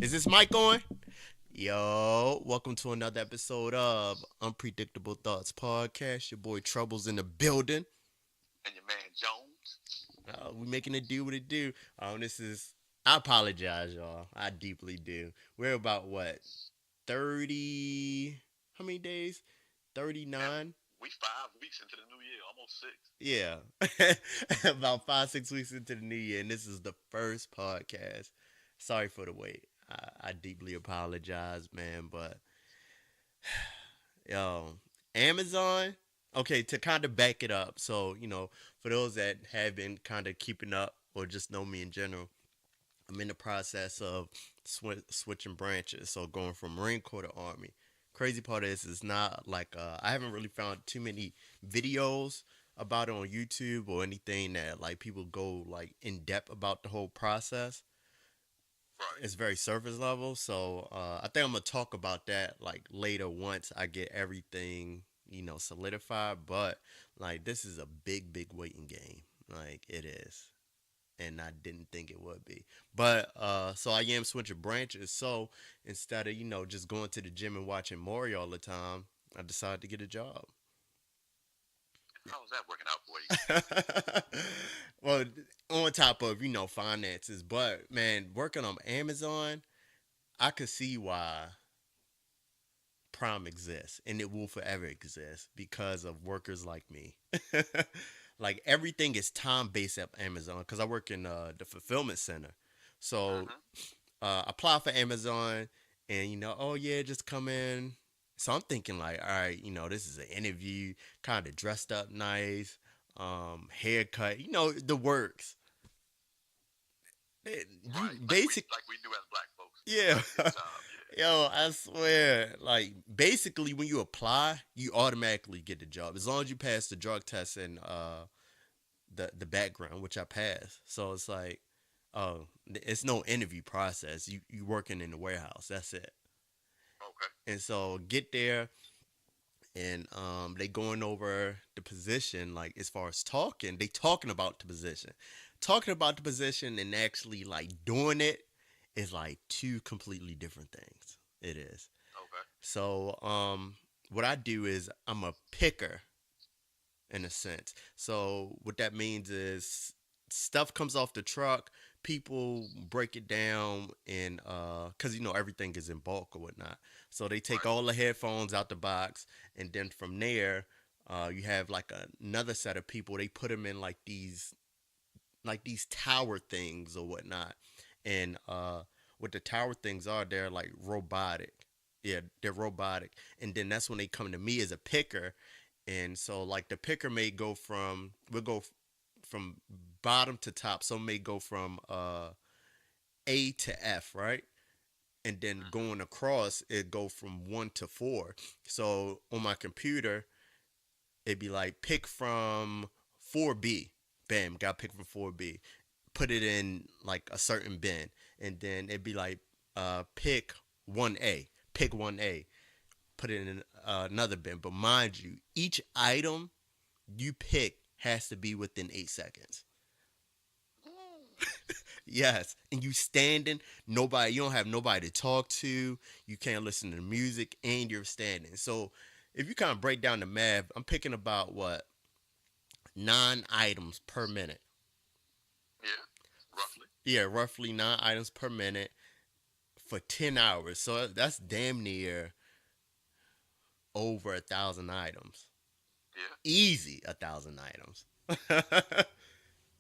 Is this mic on? Yo, welcome to another episode of Unpredictable Thoughts Podcast. Your boy Trouble's in the building. And your man Jones. We making it do what it do. This is. I apologize, y'all. I deeply do. We're about what 30. How many days? Man, 39. we 5 weeks into the new year, almost six. Yeah, about 5 6 weeks into the new year, and this is the first podcast. Sorry for the wait. I deeply apologize, man, but yo, Amazon. Okay, to kind of back it up, so for those that have been kind of keeping up or just know me in general, I'm in the process of switching branches, so going from Marine Corps to Army. Crazy part is not like I haven't really found too many videos about it on YouTube or anything that like people go like in depth about the whole process. Right. It's very surface level, so I think I'm gonna talk about that like later once I get everything solidified. But like this is a big waiting game, like it is, and I didn't think it would be. But so I am switching branches. So instead of just going to the gym and watching Maury all the time, I decided to get a job. How's that working out for you? Well, on top of finances, but man, working on Amazon, I could see why Prime exists, and it will forever exist because of workers like me. Like everything is time based at Amazon because I work in the fulfillment center. So Mm-hmm. apply for Amazon, and oh yeah, just come in. So I'm thinking like, all right, this is an interview, kind of dressed up nice, haircut, the works. You Right. Like we basic, like we do as black folks. yeah. Dress for the job. Yeah. Yo, I swear, like basically when you apply, you automatically get the job as long as you pass the drug test and the background, which I passed. So it's like, oh, it's no interview process. You working in the warehouse. That's it. Okay. And so get there, and they going over the position. Like as far as talking, they talking about the position, and actually like doing it is like two completely different things. It is. Okay. So what I do is I'm a picker in a sense. So what that means is stuff comes off the truck, people break it down and cuz everything is in bulk or whatnot. So they take Right. all the headphones out the box, and then from there you have like another set of people. They put them in like these tower things or whatnot. And what the tower things are, they're like robotic. Yeah, they're robotic. And then that's when they come to me as a picker. And so like the picker may go from we'll go from bottom to top. Some may go from A to F, right? And then Mm-hmm. going across, it go from 1 to 4. So on my computer, it'd be like pick from 4B. Bam, got pick from 4B. Put it in like a certain bin, and then it'd be like pick 1A. Pick 1A. Put it in another bin. But mind you, each item you pick has to be within 8 seconds. Yes, and you standing, nobody, you don't have nobody to talk to, you can't listen to the music, and you're standing. So if you kind of break down the math, I'm picking about what 9 items per minute. Yeah. Roughly. Yeah, roughly 9 items per minute for 10 hours. So that's damn near over 1,000 items. Yeah. Easy 1,000 items.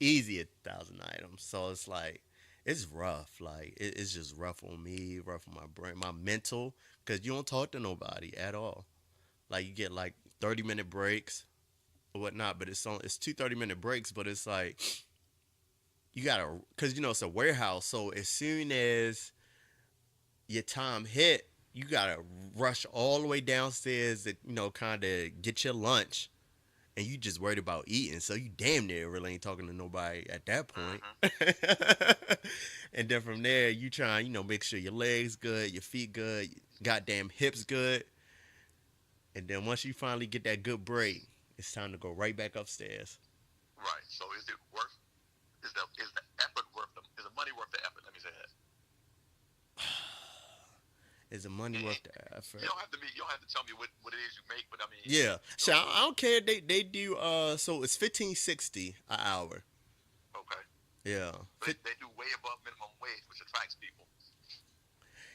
Easy 1,000 items. So it's like it's rough. Like it's just rough on me, rough on my brain, my mental, because you don't talk to nobody at all. Like you get like 30-minute breaks or whatnot, but it's 2 30-minute breaks, but it's like you gotta because it's a warehouse. So as soon as your time hit, you gotta rush all the way downstairs to kind of get your lunch, and you just worried about eating. So you damn near really ain't talking to nobody at that point. Mm-hmm. And then from there, you try make sure your legs good, your feet good, goddamn hips good. And then once you finally get that good break, it's time to go right back upstairs. Right. So is it worth? Is the effort worth the? Is the money worth the effort? Let me say that. Is the money And worth the you effort? don't have to be. You don't have to tell me what it is you make, but I mean, Yeah. so So I don't care. They do so it's 15.60 an hour. okay. Yeah. But they do way above minimum wage, which attracts people.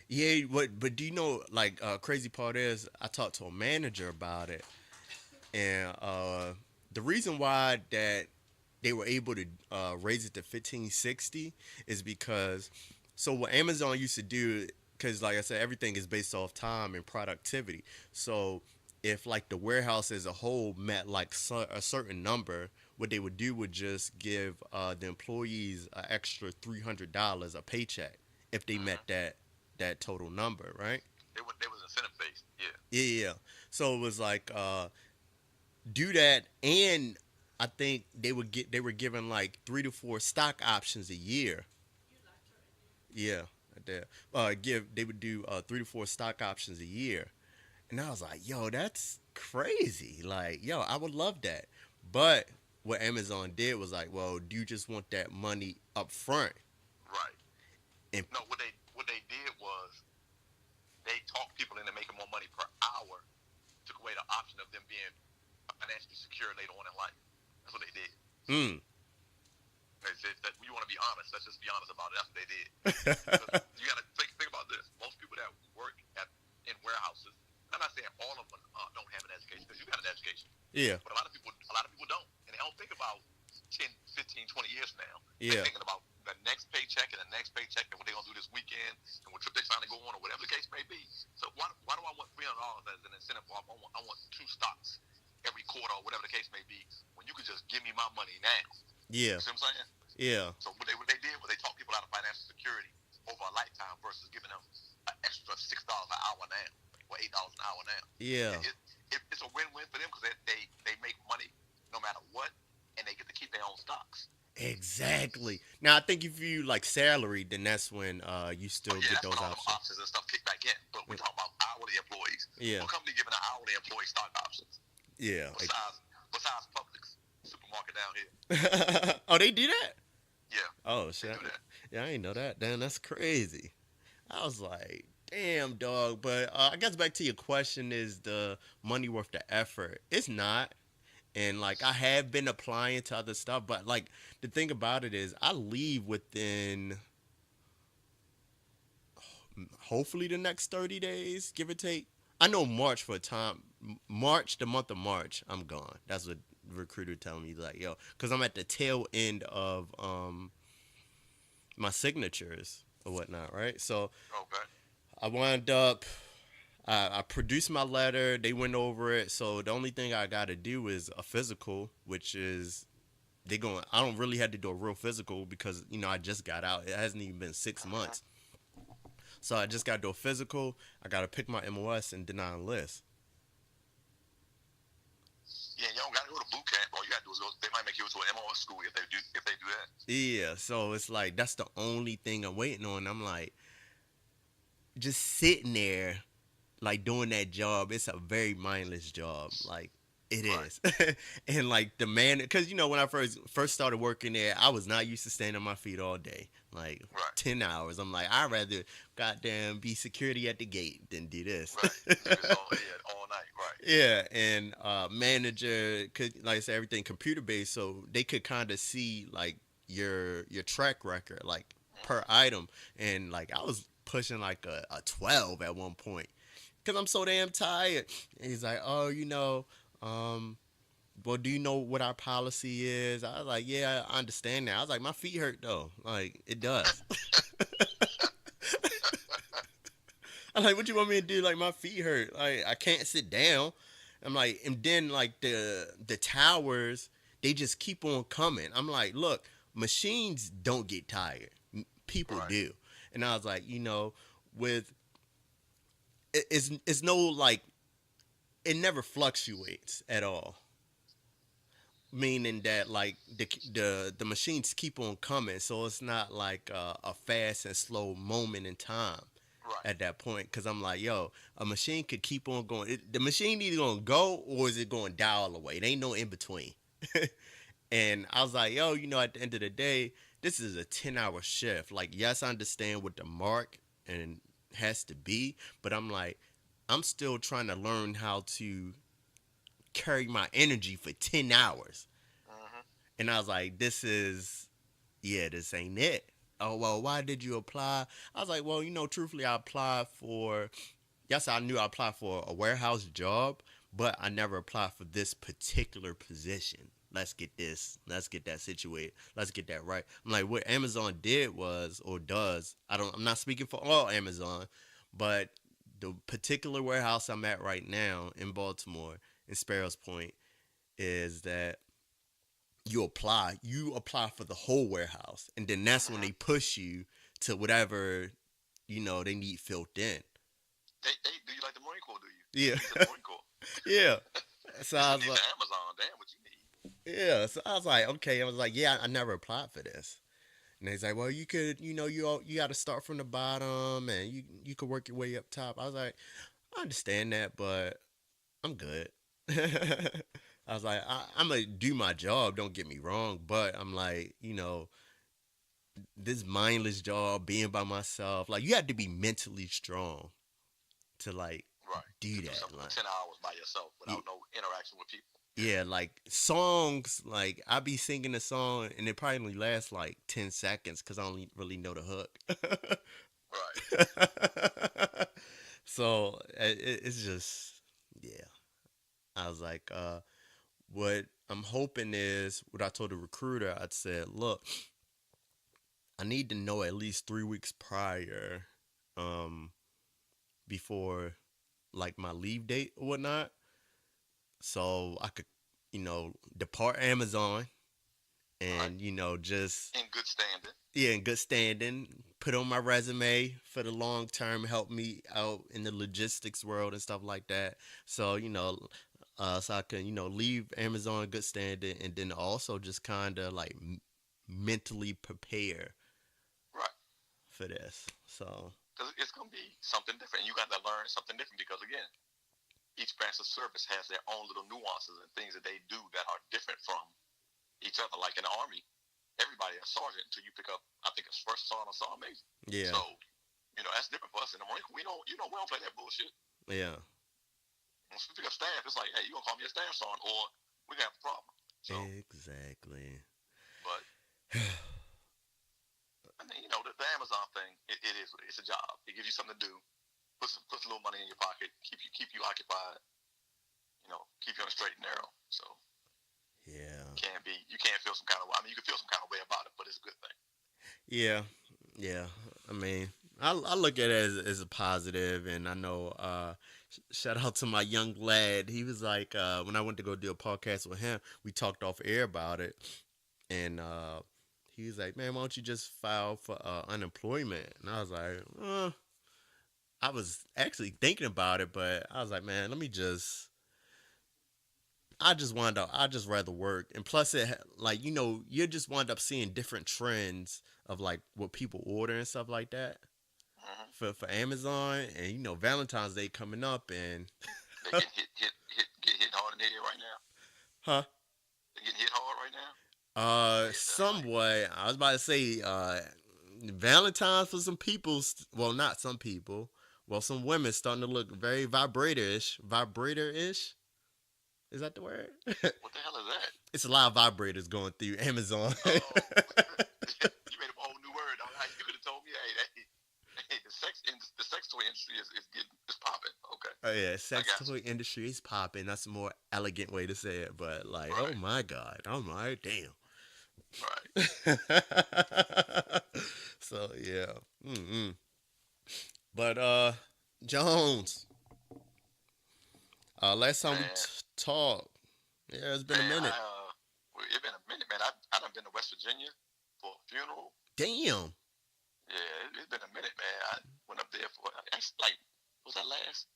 Yeah, but do you know like crazy part is I talked to a manager about it, and the reason why that they were able to raise it to 15.60 is because so what Amazon used to do, because like I said, everything is based off time and productivity. So if like the warehouse as a whole met like a certain number, what they would do would just give the employees an extra $300 a paycheck if they met Mm-hmm. that total number, right? They was incentive based. Yeah. Yeah, yeah, yeah. So it was like do that, and I think they were given like 3 to 4 stock options a year. Yeah, they give they would do 3 to 4 stock options a year, and I was like, yo, that's crazy. Like, yo, I would love that. But what Amazon did was like, well, do you just want that money up front? Right. And No, what they did was they talked people into making more money per hour, took away the option of them being financially secure later on in life. That's what they did. mm, They said that you want to be honest. Let's just be honest about it. That's what they did. Because you got to think about this. Most people that work in warehouses, I'm not saying all of them don't have an education because you got an education, yeah, but a lot of people don't, and they don't think about 10, 15, 20 years from now. They're yeah, thinking about the next paycheck and the next paycheck and what they're gonna do this weekend and what trip they're trying to go on or whatever the case may be. So why do I want $300 as an incentive? I want two stocks every quarter or whatever the case may be when you could just give me my money now. yeah, You see what I'm saying? yeah, So what they did was they taught people out of financial security over a lifetime versus giving them an extra $6 an hour now or $8 an hour now. yeah. It's a win-win for them because they make money no matter what, and they get to keep their own stocks. Exactly. Now I think if you like salary, then that's when you Oh still yeah, get that's when those all them options. options and stuff kick back in. But we're talking about hourly employees. Yeah, What company giving an hourly employee stock options yeah. besides Publix supermarket down here? Oh, they do that? Yeah, Oh they shit. do that. Yeah, I ain't know that. Damn, that's crazy. I was like, damn, dog. But I guess back to your question: is the money worth the effort? It's not. And like I have been applying to other stuff, but like the thing about it is, I leave within hopefully the next 30 days, give or take. I know March for a time. March, the month of March, I'm gone. That's what recruiter telling me like, yo, because I'm at the tail end of my signatures or whatnot, right? So Okay. I wound up. I produced my letter. They went over it. So the only thing I got to do is a physical, which is they going. I don't really have to do a real physical because I just got out. It hasn't even been six Mm-hmm. months. So I just got to do a physical. I got to pick my MOS and deny enlist. Yeah, you don't got to go to boot camp. All you got to do is go. They might make you go to an MOS school if they do that. Yeah. So it's like that's the only thing I'm waiting on. I'm like just sitting there like doing that job. It's a very mindless job. Like it Right. is. And like the man, because when I first started working there, I was not used to standing on my feet all day, like Right. 10 hours. I'm like, I'd rather goddamn be security at the gate than do this. Right. Do this all night. Right. Yeah, and manager could, like I said, everything computer based, so they could kind of see like your track record, like per Mm-hmm. item, and like I was pushing like a 12 at one point because I'm so damn tired. And he's like, oh, well, do you know what our policy is? I was like, yeah, I understand that. I was like, my feet hurt though, like it does. I'm like, what you want me to do? Like my feet hurt. Like I can't sit down. I'm like, and then like the towers, they just keep on coming. I'm like, look, machines don't get tired. People Right. do. And I was like, with it's no like it never fluctuates at all. Meaning that like the machines keep on coming, so it's not like a fast and slow moment in time Right. at that point because I'm like, yo, a machine could keep on going. The machine either gonna go or is it going to dial away? There ain't no in between. And I was like, yo, at the end of the day, this is a 10-hour shift. Like, yes, I understand with the mark and has to be. But I'm like, I'm still trying to learn how to carry my energy for 10 hours. Mm-hmm. And I was like, this ain't it. Oh, well, why did you apply? I was like, well, truthfully, I applied for, yes, I knew I applied for a warehouse job, but I never applied for this particular position. Let's get that situated. Let's get that right. I'm like, what Amazon did was, or does, I'm not speaking for all Amazon, but the particular warehouse I'm at right now in Baltimore, in Sparrows Point, is that you apply for the whole warehouse, and then that's when Mm-hmm. they push you to whatever they need filled in. They do you like the Marine Corps? Do you? Yeah. He's in the Marine Corps. Yeah. So This I one was needs like, the Amazon. Damn, what you need? yeah. So I was like, okay. I was like, yeah, I never applied for this. And he's like, well, you could, you got to start from the bottom, and you could work your way up top. I was like, I understand that, but I'm good. I was like, I'm gonna do my job. Don't get me wrong, but I'm like, this mindless job, being by myself, like you have to be mentally strong to like Right. do To do that. something for Like, 10 hours by yourself y- without no interaction with people. Yeah. yeah, like songs, like I be singing a song and it probably only lasts like 10 seconds because I don't really know the hook. Right. So it's just, yeah. I was like, what I'm hoping is what I told the recruiter. I said, look, I need to know at least 3 weeks prior, um, before like my leave date or whatnot, so I could, depart Amazon Right. and just, In good standing. yeah, in good standing, put on my resume for the long term, help me out in the logistics world and stuff like that. So so I can leave Amazon in good standing, and then also just kind of like mentally prepare Right. for this. So Because it's going to be something different. You got to learn something different because, again, each branch of service has their own little nuances and things that they do that are different from each other. Like in the Army, everybody is sergeant until you pick up, I think it's first sergeant or sergeant major. yeah, So, that's different for us in the Marine Corps. We don't play that bullshit. yeah, Once we pick up staff, it's like, hey, you going to call me a staff sergeant or we going to have a problem. So, exactly. but, I mean, the Amazon thing, it is what it is. It's a job. It gives you something to do. Puts a little money in your pocket, keep you occupied, keep you on the straight and narrow. So Yeah, you can't feel some kind of, I mean, you can feel some kind of way about it, but it's a good thing. yeah, yeah. I mean, I look at it as a positive, and I know. Shout out to my young lad. He was like, when I went to go do a podcast with him, we talked off air about it, and he was like, "Man, why don't you just file for unemployment?" And I was like, I was actually thinking about it, but I was like, "Man, let me just." I just rather work, and plus like you just wind up seeing different trends of like what people order and stuff like that Mm-hmm. for Amazon, and Valentine's Day coming up, and They're getting get hit hard in the head right now. huh? They're getting hit hard right now. Yeah, that's like, Somewhat. I was about to say, Valentine's for some people. Well, not some people. Well, some women starting to look very vibrator-ish. Vibrator-ish. Is that the word? what the hell is that? It's a lot of vibrators going through Amazon. Oh, you made up a whole new word. You could have told me, hey, the sex toy industry is popping. Okay, Oh yeah, I sex got you. toy industry is popping. That's a more elegant way to say it. But like, oh Right, my god, oh my damn. right. So yeah. Mm-mm. But Jones, last time we Man, talked, yeah, it's been a man, minute. it's been a minute, man. I done been to West Virginia for a funeral. Damn. Yeah, it's been a minute, man. I went up there for that's like was that last?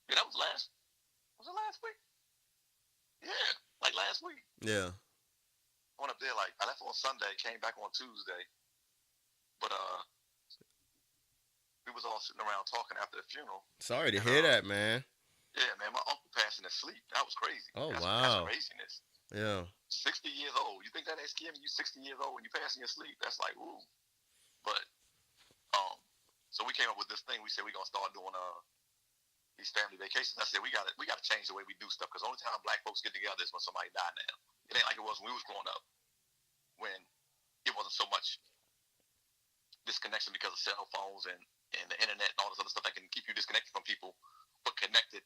Yeah, that was last. Was it last week? Yeah, like last week. Yeah. I went up there like I left on Sunday, came back on Tuesday, but we was all sitting around talking after the funeral, Sorry to and hear that, man. yeah, man, my uncle passed in his sleep. That was crazy. Oh That's wow. craziness. Yeah. 60 years old. You think that ain't scary? You 60 years old when you pass in your sleep? That's like ooh. But um, So we came up with this thing. We said we're gonna start doing these family vacations. I said we gotta change the way we do stuff because the only time black folks get together is when somebody died. Now it ain't like it was when we was growing up, when it wasn't so much disconnection because of cell phones and the internet and all this other stuff that can keep you disconnected from people, but connected,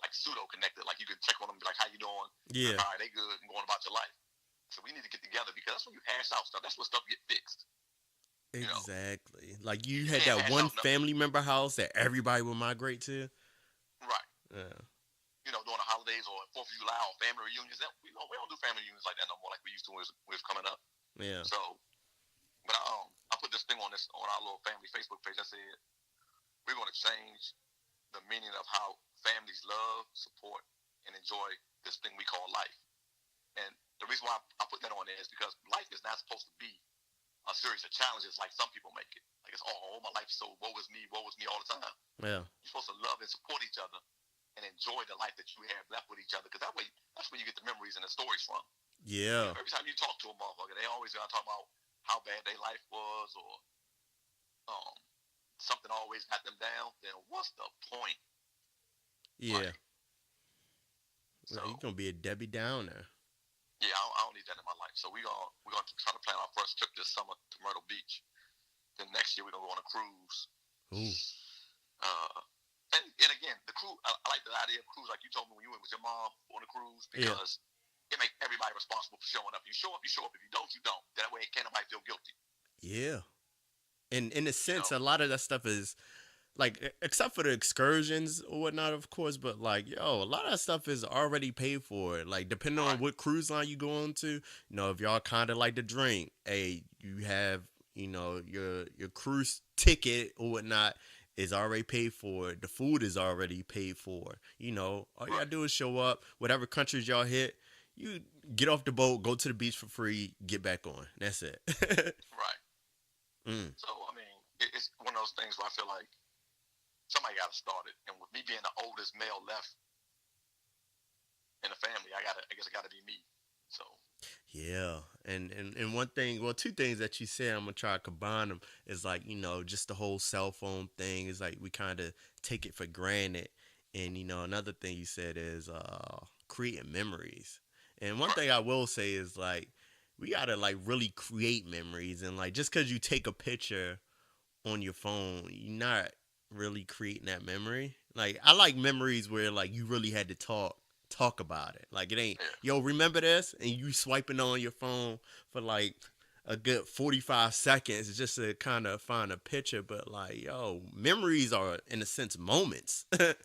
like pseudo connected. Like you could check on them, be like, "How you doing?" Yeah. All right, they good, and going about your life. So we need to get together because that's when you hash out stuff. That's when stuff get fixed. You know, Exactly. Like you you had can't that hash one out nothing. family member house that everybody would migrate to. Right. Yeah. You know, during the holidays or 4th of July or family reunions. That, we don't do family reunions like that no more, like we used to when it was coming up. Yeah. So, but I put this thing on our little family Facebook page. I said we're going to change the meaning of how families love, support, and enjoy this thing we call life. And the reason why I put that on there is because life is not supposed to be a series of challenges like some people make it. Like it's my life is so woe is me all the time. Yeah. You're supposed to love and support each other and enjoy the life that you have left with each other, because that's where you get the memories and the stories from. Yeah. Every time you talk to a motherfucker, they always gonna talk about how bad their life was, or something always got them down. Then what's the point? Yeah. Like, so Like, you're gonna be a Debbie Downer. yeah, I don't need that in my life. So we're gonna try to plan our first trip this summer to Myrtle Beach. Then next year we're gonna go on a cruise. Ooh. And again, the cruise. I like the idea of cruise, like you told me when you went with your mom on a cruise, because it makes everybody responsible for showing up. You show up, you show up. If you don't, you don't. That way, can't nobody feel guilty. Yeah. And in a sense, You a lot of that stuff is like, except for the excursions or whatnot, of course, but like, yo, a lot of that stuff is already paid for. Like, depending on Right. what cruise line you go on to, if y'all kind of like to drink, hey, you have, your cruise ticket or whatnot is already paid for. The food is already paid for. All you gotta do is show up, whatever countries y'all hit, you get off the boat, go to the beach for free, get back on. That's it. Right. So I mean, it's one of those things where I feel like somebody got to start it, and with me being the oldest male left in the family, I guess it got to be me. So Yeah, and one thing, well, two things that you said, I'm gonna try to combine them. Is like, just the whole cell phone thing is like we kind of take it for granted, and another thing you said is creating memories. And one thing I will say is like we gotta like really create memories, and like just because you take a picture on your phone, you're not really creating that memory. Like I like memories where like you really had to talk about it. Like it ain't, yo, remember this, and you swiping on your phone for like a good 45 seconds just to kind of find a picture. But like, yo, memories are in a sense moments. right.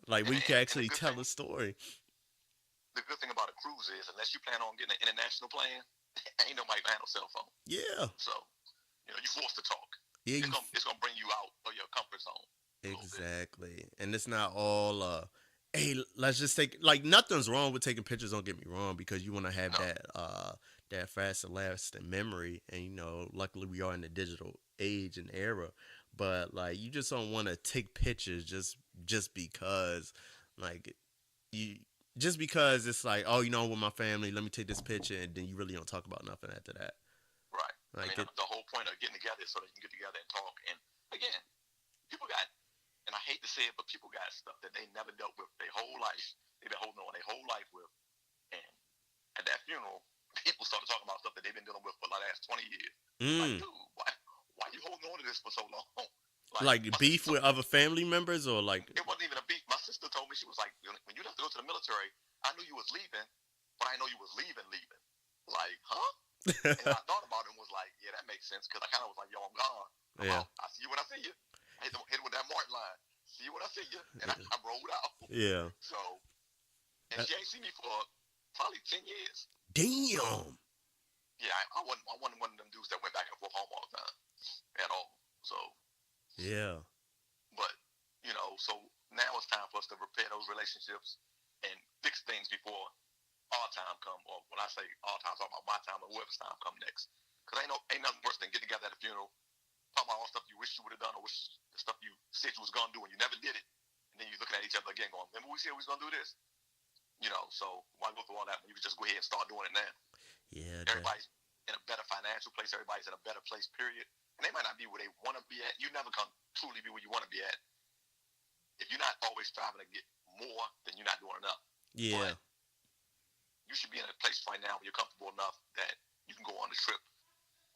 Like And, we can and actually tell a story. the good thing about a cruise is, unless you plan on getting an international plan, ain't nobody gonna have no cell phone. Yeah. So you're forced to talk. Yeah, It's gonna bring you out of your comfort zone. exactly. And it's not all hey, let's just take, like, nothing's wrong with taking pictures, don't get me wrong, because you want to have No. that fast and lasting memory. And luckily we are in the digital age and era, but like you just don't want to take pictures just because, like, you just because it's like, oh, with my family, let me take this picture, and then you really don't talk about nothing after that. Right. Like I mean, the whole point of getting together is so that you can get together and talk. And again, people got, and I hate to say it, but people got stuff that they never dealt with their whole life. They've been holding on their whole life with. And at that funeral, people started talking about stuff that they've been dealing with for the last 20 years. Like, dude, why are you holding on to this for so long? Like beef with other family members, or like it wasn't even a beef. My sister told me, she was like, when you left to go to the military, I knew you was leaving, but I know you was leaving. Like, huh? And I thought about it and was like, yeah, that makes sense, because I kind of was like, yo, I'm gone. I'm out. I see you when I see you. I hit it with that Martin line. See you when I see you. And I rolled out. Yeah. So, and she ain't seen me for probably 10 years. Damn. Yeah, I wasn't one of them dudes that went back and forth home all the time at all. So. Yeah. But, so now it's time for us to repair those relationships and fix things before our time come. Or when I say our time, I'm talking about my time or whoever's time come next. Because ain't nothing worse than getting together at a funeral, talking about all the stuff you wish you would have done, or the stuff you said you was going to do and you never did it. And then you're looking at each other again going, remember we said we was going to do this? So why go through all that when you could just go ahead and start doing it now? Yeah. Everybody, in a better financial place. Everybody's in a better place, period. And they might not be where they want to be at. You never can truly be where you want to be at if you're not always striving to get more, then you're not doing enough. Yeah. But you should be in a place right now where you're comfortable enough that you can go on a trip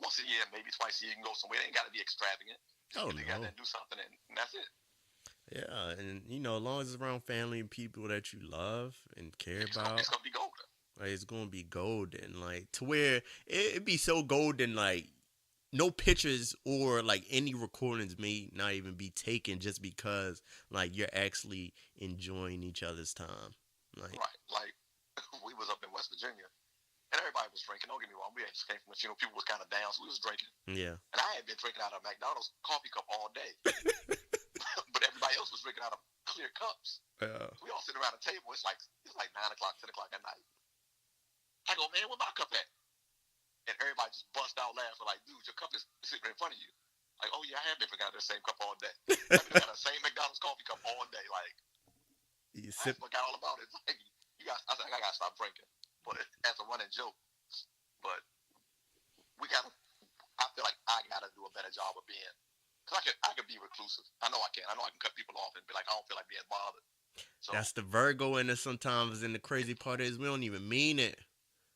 once a year, maybe twice a year. You can go somewhere. It ain't got to be extravagant. Just Oh get together no. and do something, and that's it. Yeah, and as long as it's around family and people that you love and care It's about, gonna be golden. like it's gonna be golden. Like to where it'd be so golden, like no pictures or like any recordings may not even be taken just because like you're actually enjoying each other's time. Like Right. Like we was up in West Virginia, and everybody was drinking. Don't get me wrong. We just came from people was kind of down, so we was drinking. yeah, And I had been drinking out of a McDonald's coffee cup all day, but everybody else was drinking out of clear cups. uh, So we all sitting around the table. It's like 9 o'clock, 10 o'clock at night. I go, man, where my cup at? And everybody just bust out laughing, like, dude, your cup is sitting in front of you. Like, oh yeah, I have been drinking out of the same cup all day. I've been drinking out of the same McDonald's coffee cup all day. Like, you I sip. forgot all about it. Like, you guys, I was like, I gotta stop drinking. But that's a running joke. But we gotta. I feel like I gotta do a better job of being. Cause I could be reclusive. I know I can. I know I can cut people off and be like, I don't feel like being bothered. So That's the Virgo in us sometimes, and the crazy part is we don't even mean it.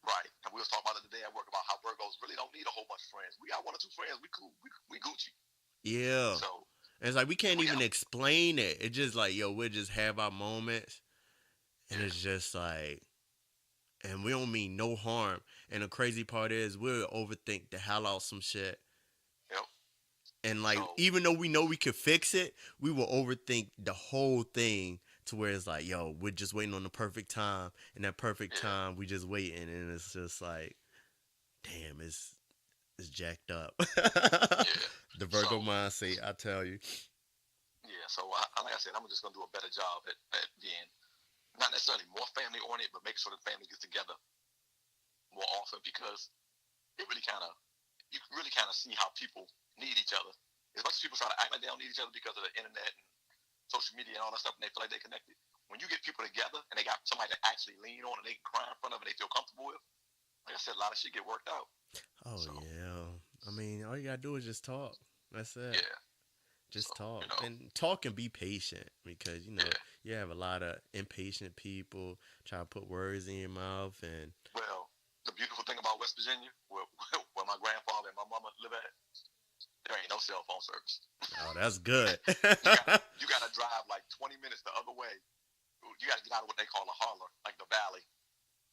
right. And we was talking about it today at work about how Virgos really don't need a whole bunch of friends. We got one or two friends. We cool. We Gucci. Yeah, So and it's like we can't we even got explain it. It's just like yo, we just have our moments, and yeah. it's just like, and we don't mean no harm. And the crazy part is we'll overthink the hell out some shit. Yep. And like So even though we know we could fix it, we will overthink the whole thing to where it's like, yo, we're just waiting on the perfect time. And that perfect yeah. time we just waiting and it's just like, damn, it's jacked up. Yeah. The Virgo So mindset, I tell you. yeah. So like I said, I'm just gonna do a better job at being not necessarily more family oriented, but making sure the family gets together more often because it really kind of you really kind of see how people need each other. As much as people try to act like they don't need each other because of the internet and social media and all that stuff, and they feel like they're connected. When you get people together and they got somebody to actually lean on and they can cry in front of and they feel comfortable with, like I said, a lot of shit get worked out. Oh So yeah. I mean, all you gotta do is just talk. That's it. yeah, so Just talk. you know, And talk and be patient because yeah. you have a lot of impatient people try to put words in your mouth and Well, the beautiful thing about West Virginia, where my grandfather and my mama live at, there ain't no cell phone service. oh, that's good. You gotta drive like 20 minutes the other way. You gotta get out of what they call a holler, like the valley,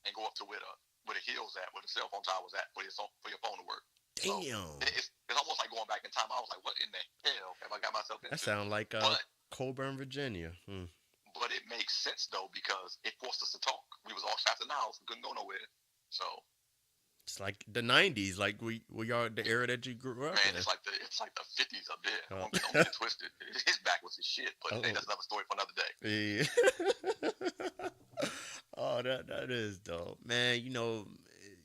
and go up to where the hills at, where the cell phone tower was at, for your phone to work. So Damn. it's almost like going back in time. I was like, what in the hell have I got myself That into? sounds like But Colburn, Virginia. but it makes sense though because it forced us to talk. We was all trapped in the house. We couldn't go nowhere. So It's like the '90s, like we are the era that you grew up man, in. it's like the 50s up there. Oh. Don't get it twisted. His back was his shit. But hey, Oh. that's another story for another day. Yeah. Oh, that is dope, man.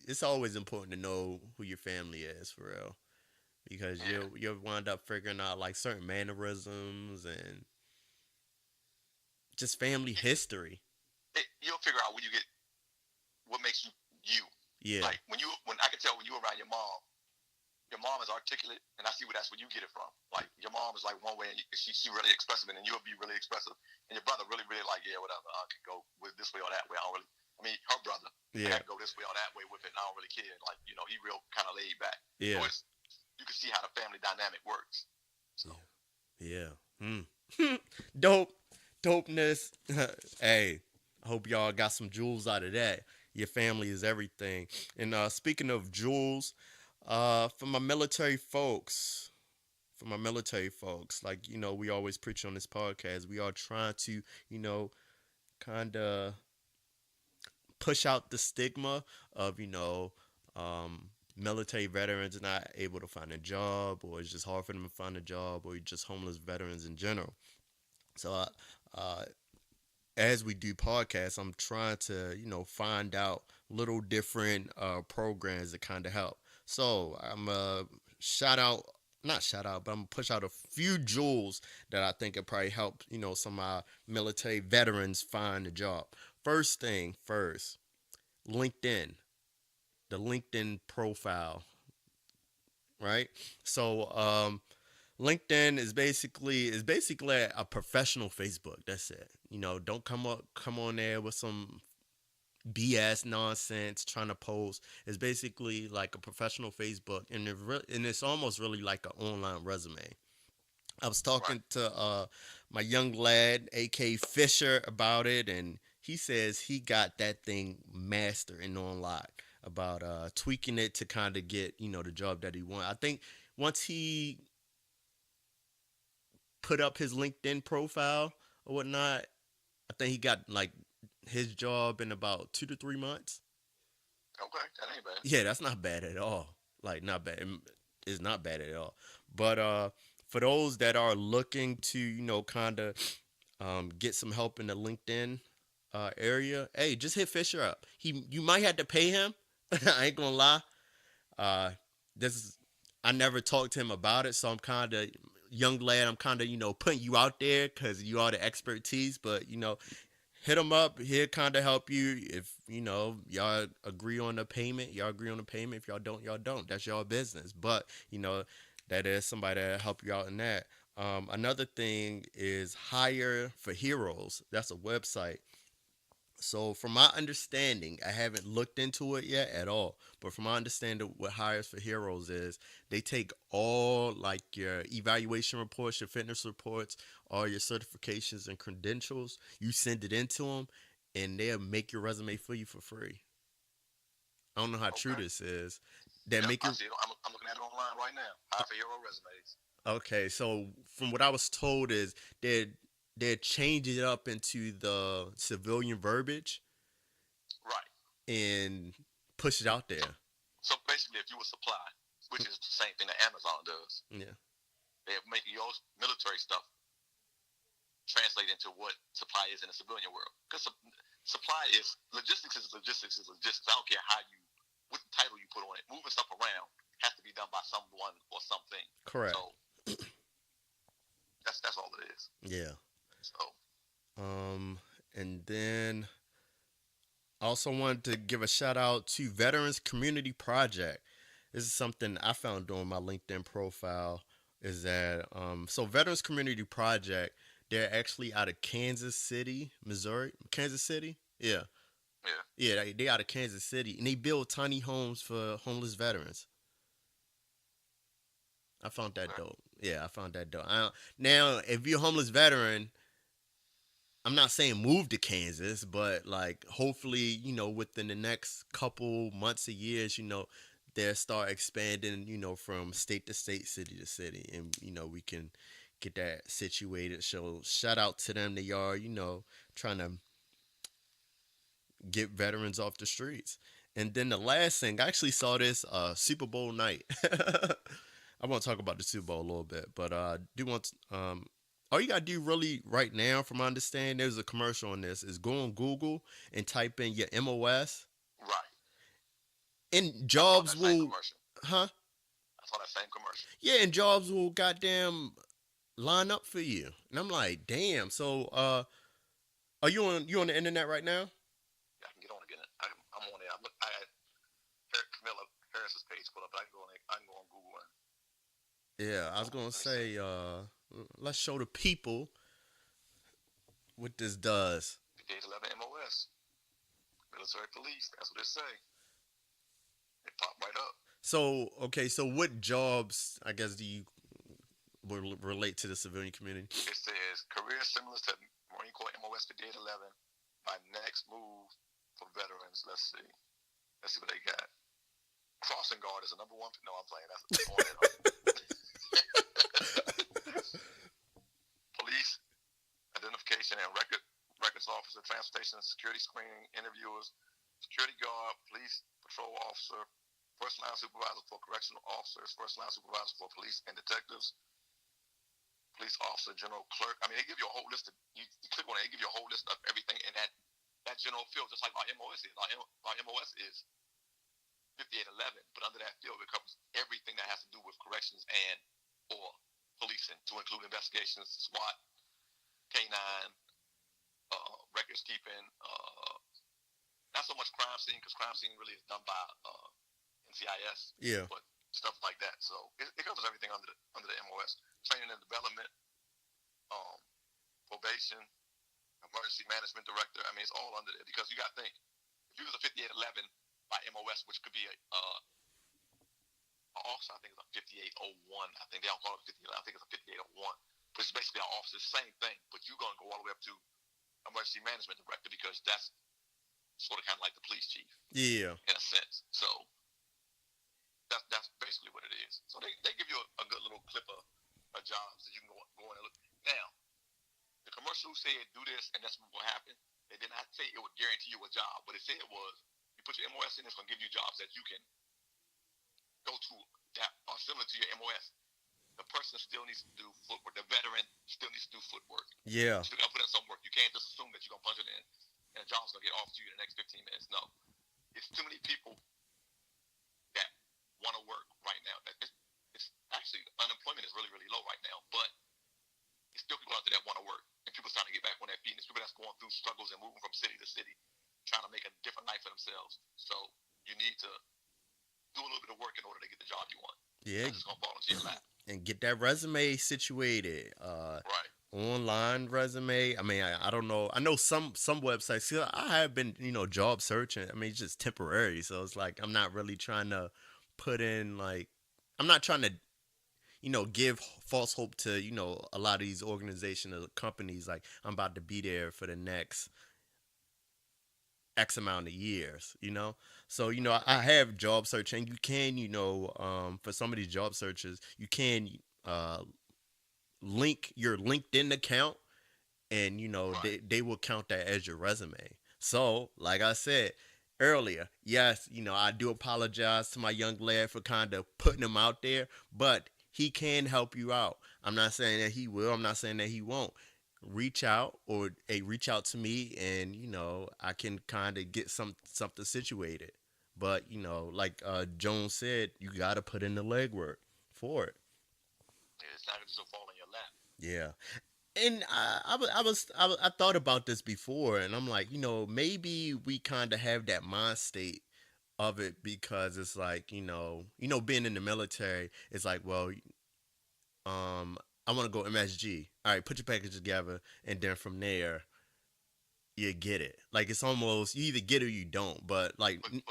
It's always important to know who your family is for real, because Yeah. you'll wind up figuring out like certain mannerisms and just family history. You'll figure out when you get what makes you you. Yeah, Like when I can tell when you around your mom is articulate, and I see that's where you get it from. Like your mom is like one way, and she really expressive, and then you'll be really expressive, and your brother really like yeah whatever, I can go with this way or that way. I don't really. I mean, her brother, I yeah, can go this way or that way with it, and I don't really care. Like he real kind of laid back. yeah, So you can see how the family dynamic works. So yeah. Dope, dopeness. Hey, I hope y'all got some jewels out of that. Your family is everything. And speaking of jewels, for my military folks, like we always preach on this podcast. We are trying to, kind of push out the stigma of military veterans not able to find a job, or it's just hard for them to find a job, or just homeless veterans in general. So uh, as we do podcasts, I'm trying to find out little different programs that kind of help. So I'm shout out not shout out, but I'm gonna push out a few jewels that I think could probably help some of our military veterans find a job. First thing first, LinkedIn, the LinkedIn profile. right? So LinkedIn is basically a professional Facebook. That's it. Don't come on there with some BS nonsense trying to post. It's basically like a professional Facebook, and it's almost really like an online resume. I was Right. talking to my young lad, AK Fisher, about it, and he says he got that thing mastered and on lock about tweaking it to kind of get the job that he want. I think once he put up his LinkedIn profile or whatnot, I think he got like his job in about 2 to 3 months. Okay, that ain't bad. Yeah, that's not bad at all. Like not bad. It's not bad at all. But for those that are looking to kind of get some help in the LinkedIn area, hey, just hit Fisher up. You might have to pay him. I ain't gonna lie. Uh, this is I never talked to him about it, so I'm kind of young lad. I'm kind of putting you out there because you are the expertise. But hit him up. He'll kind of help you if y'all agree on the payment. Y'all agree on the payment. If y'all don't, y'all don't. That's y'all business. But that is somebody that help you out in that. Another thing is Hire for Heroes. That's a website. So, from my understanding, I haven't looked into it yet at all. But from my understanding, what Hires for Heroes is, they take all like your evaluation reports, your fitness reports, all your certifications and credentials. You send it into them, and they'll make your resume for you for free. I don't know how true Okay. this is. They Yep, make I your see it. I'm looking at it online right now. High for hero resumes. okay. So, from what I was told is they're changing it up into the civilian verbiage Right. and push it out So, there. so basically, if you would supply, which is the same thing that Amazon does, Yeah. they make your military stuff translate into what supply is in the civilian world. Because supply is logistics is logistics is logistics. I don't care how you what title you put on it. Moving stuff around has to be done by someone or something. Correct. So that's all it is. Yeah. So Um, and then I also wanted to give a shout out to Veterans Community Project. This is something I found doing my LinkedIn profile. Is that so Veterans Community Project? They're actually out of Kansas City, Missouri. Kansas City, yeah, yeah, yeah. They out of Kansas City, and they build tiny homes for homeless veterans. I found that okay. dope. Yeah, I found that dope. Now, if you're a homeless veteran, I'm not saying move to Kansas, but like hopefully, within the next couple months or years, they'll start expanding, from state to state, city to city, and we can get that situated. So shout out to them. They are, trying to get veterans off the streets. And then the last thing, I actually saw this Super Bowl night. I want to talk about the Super Bowl a little bit, but do want all you gotta do really right now, from my understanding, there's a commercial on this. Is go on Google and type in your MOS, Right. and I saw jobs that same will, commercial. huh? I saw that same commercial. Yeah, and jobs will goddamn line up for you. And I'm like, damn. So, are you on the internet right now? Yeah, I can get on again. I'm on there. I had Camilla Harris's page pull up. But I can go on. I can go on Google and Yeah, I was oh, gonna let me see. say, let's show the people what this does. Page 11 MOS, military police. That's what it say. It popped right up. So, okay, so what jobs, I guess, do you will relate to the civilian community? It says career similar to Marine Corps MOS 5811. My next move for veterans. Let's see. Let's see what they got. Crossing guard is a number one. No, I'm playing. That's on it. Police identification and records officer, transportation and security screening, interviewers, security guard, police patrol officer, first line supervisor for correctional officers, first line supervisor for police and detectives, police officer, general clerk. I mean, they give you a whole list of, you click on it, they give you a whole list of everything in that general field, just like our MOS is. Our MOS is 5811, but under that field, it covers everything that has to do with corrections and or policing, to include investigations, SWAT, K9, records keeping, not so much crime scene, because crime scene really is done by NCIS, Yeah. but stuff like that. So it covers everything under the MOS. Training and development, um, probation, emergency management director. I mean, it's all under there because you got to think if you was a 5811 by MOS, which could be a officer, I think it's a 5801. I think they don't call it 58. I think it's a 5801. But it's basically an officer, same thing. But you're gonna go all the way up to emergency management director because that's sort of kind of like the police chief Yeah. in a sense. So that's basically what it is. So they give you a good little clip of jobs that you can go in and look. Now, the commercial said do this and that's what will happen. They did not say it would guarantee you a job. What it said was you put your MOS in, it's gonna give you jobs that you can go to that are similar to your MOS. The person still needs to do footwork. The veteran still needs to do footwork. Yeah. You still gotta put in some work. You can't just assume that you're gonna punch it in and a job's gonna get offered to you in the next 15 minutes. No, it's too many people that want to work right now. It's actually unemployment is really low right now, but it's still people out there that want to work and people trying to get back on their feet. And it's people that's going through struggles and moving from city to city, trying to make a different life for themselves. So you need to do a little bit of work in order to get the job you want. Yeah. It's just gonna fall into your lap. And get that resume situated. Right. Online resume. I mean, I don't know. I know some websites. See, I have been job searching. I mean, it's just temporary. So it's like I'm not really trying to put in like I'm not trying to give false hope to a lot of these organizations or companies. Like I'm about to be there for the next X amount of years. So I have job searching. You can for some of these job searches you can uh link your LinkedIn account and Right. they will count that as your resume. So, like I said earlier, yes, I do apologize to my young lad for kind of putting him out there, but he can help you out. I'm not saying that he will. I'm not saying that he won't. Reach out or hey, reach out to me, and I can kind of get something situated. But like Jones said, you got to put in the legwork for it. Yeah, it's not gonna just fall in your lap. Yeah. And I thought about this before, and I'm like, maybe we kind of have that mind state of it because it's like, being in the military, it's like, well, um, I want to go MSG. All right, put your package together, and then from there, you get it. Like it's almost you either get it or you don't. But like, But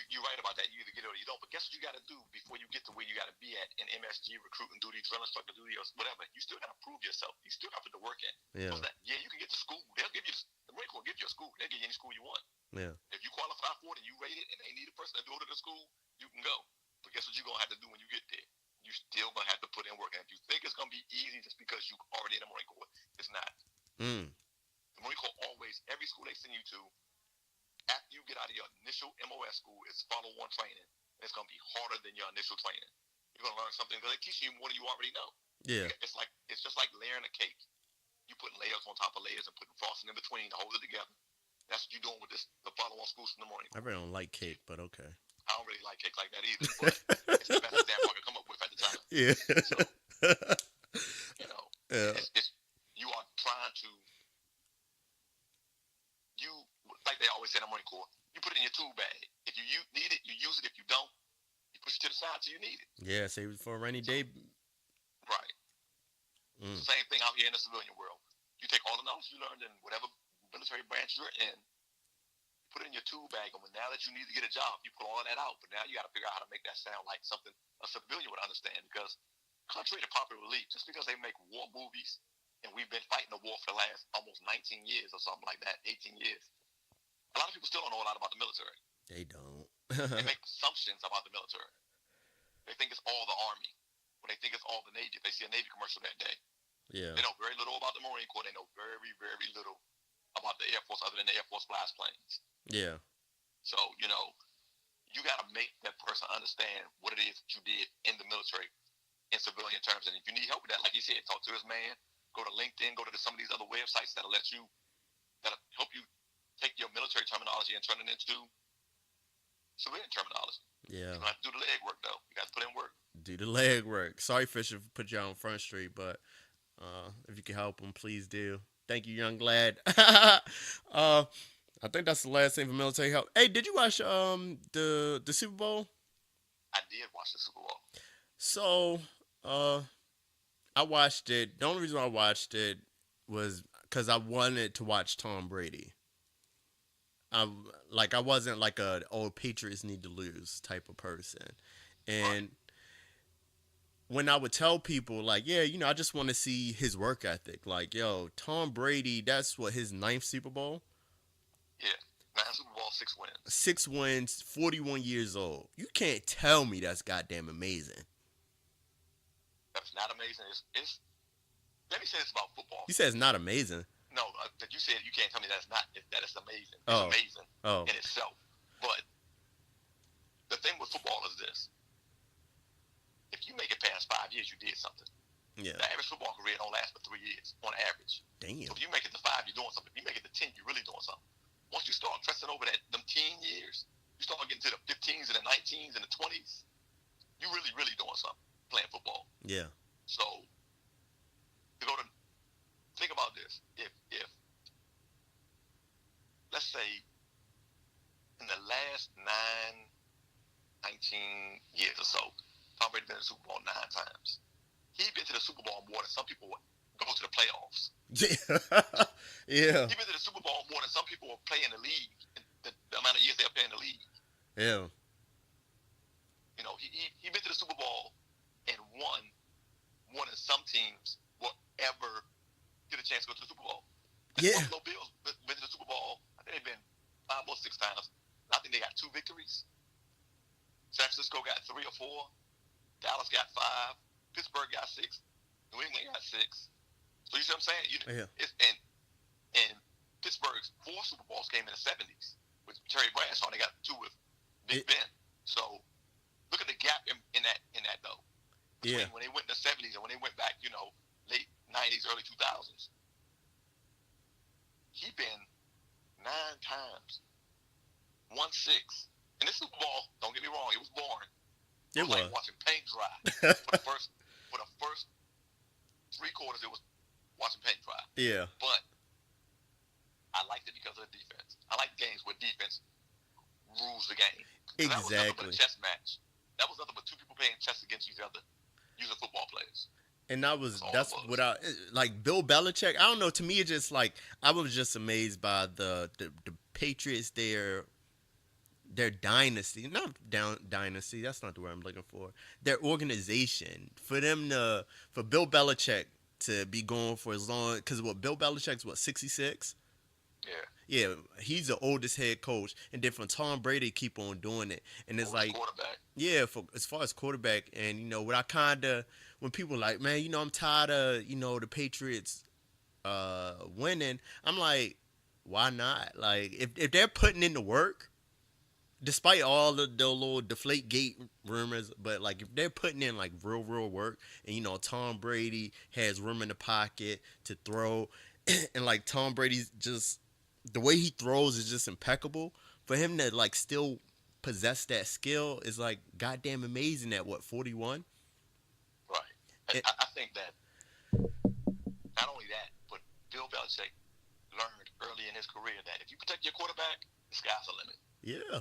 you're right about that. You either get it or you don't. But guess what you got to do before you get to where you got to be at in MSG recruiting duty, drill instructor duty, or whatever. You still got to prove yourself. You still got to put the work in. yeah, What's that? Yeah, you can get to school. They'll give you the Marine Corps will give you a school. They'll give you any school you want. yeah, If you qualify for it and you rate it, and they need a person to go to the school, you can go. But guess what you're gonna have to do when you get there? You still gonna have to put in work. And if you think it's gonna be easy just because you already in the Marine Corps, it's not. mm, The Marine Corps always, every school they send you to, after you get out of your initial MOS school, it's follow on training. And it's gonna be harder than your initial training. You're gonna learn something because they teach you more than you already know. yeah. It's just like layering a cake. You putting layers on top of layers and putting frosting in between to hold it together. That's what you're doing with the follow on schools in the Marine I Corps. really don't like cake, but okay. I don't really like cake like that either, but it's the best example I could come up with at the time. Yeah, So, you know, yeah, it's you are trying to you like they always say in the Marine Corps, you put it in your tool bag. If you need it, you use it. If you don't, you push it to the side till you need it. yeah. Save it for a rainy So, day. right. Mm, Same thing out here in the civilian world. You take all the knowledge you learned in whatever military branch you're in, put it in your tool bag, and when now that you need to get a job, you put all of that out. But now you got to figure out how to make that sound like something a civilian would understand. Because contrary to popular belief, just because they make war movies and we've been fighting the war for the last almost 19 years or something like that, 18 years, a lot of people still don't know a lot about the military. they don't. They make assumptions about the military. They think it's all the Army, or they think it's all the Navy. If they see a Navy commercial that day, Yeah, they know very little about the Marine Corps. They know very little about the Air Force other than the Air Force blast planes. yeah, So, you got to make that person understand what it is that you did in the military in civilian terms. And if you need help with that, like you said, talk to this man, go to LinkedIn, go to some of these other websites that'll help you take your military terminology and turn it into civilian terminology. yeah. You're going to have to do the leg work, though. You got to put in work. Do the leg work. Sorry, Fisher, for put you on Front Street, but if you can help him, please do. Thank you, young lad. I think that's the last thing for military help. Hey, did you watch the Super Bowl? I did watch the Super Bowl. So, uh, I watched it. The only reason I watched it was because I wanted to watch Tom Brady. I like I wasn't like a oh Patriots need to lose type of person, Right. and when I would tell people like yeah I just want to see his work ethic like yo Tom Brady that's what his ninth Super Bowl, Yeah. 9 Super Bowl, 6 wins. 6 wins, 41 years old. You can't tell me that's goddamn amazing. That's not amazing. It's let me say this about football. You said it's not amazing. No, that you said you can't tell me that it's amazing. It's Oh, amazing oh, in itself. But the thing with football is this: if you make it past 5 years, you did something. yeah, The average football career don't last but 3 years on average. damn, So if you make it to 5, you're doing something. If you make it to 10, you're really doing something. Once you start pressing over that them teen years, you start getting to the 15s and the 19s and the 20s. You really doing something playing football. yeah, So to go to think about this, if let's say in the last 19 years or so, Tom Brady been to the Super Bowl 9 times. He's been to the Super Bowl more than some people go to the playoffs. yeah, yeah, He's been to the Super Bowl more than some people will play in the league. The amount of years they'll play in the league. yeah, You know, he been to the Super Bowl and won more than some teams will ever get a chance to go to the Super Bowl. And the yeah, Buffalo Bills been to the Super Bowl. I think they've been 5 or 6 times. I think they got 2 victories. San Francisco got 3 or 4. Dallas got 5. Pittsburgh got 6. New England got 6. So you see what I'm saying? yeah. And Pittsburgh's 4 Super Bowls came in the 70s with Terry Bradshaw. They got 2 with Big Ben. So look at the gap in that though between Yeah. when they went in the 70s and when they went back, late 90s, early 2000s. He been 9 times, won 6. And this Super Bowl, don't get me wrong, it was boring. It was like watching paint dry for the first 3 quarters. It was watching paint dry. Yeah. But I liked it because of the defense. I like games where defense rules the game. That was nothing but a Exactly. chess match. That was nothing but 2 people playing chess against each other using football players. And that's That's all it was. what I like Bill Belichick. I don't know. To me, it's just like I was just amazed by the Patriots. Their dynasty, not down dynasty. That's not the word I'm looking for. Their organization. For Bill Belichick to be going for as long because what Bill Belichick's what 66. Yeah. Yeah, he's the oldest head coach, and then for Tom Brady keep on doing it, and it's like Quarterback. yeah, for as far as quarterback, and what I kind of when people like, man, I'm tired of the Patriots winning. I'm like, why not? Like if they're putting in the work, despite all the little deflate gate rumors, but like if they're putting in like real work, and Tom Brady has room in the pocket to throw, and like Tom Brady's just the way he throws is just impeccable. For him to like still possess that skill is like goddamn amazing at what 41. Right. It, I think that not only that, but Bill Belichick learned early in his career that if you protect your quarterback, the sky's the limit. yeah,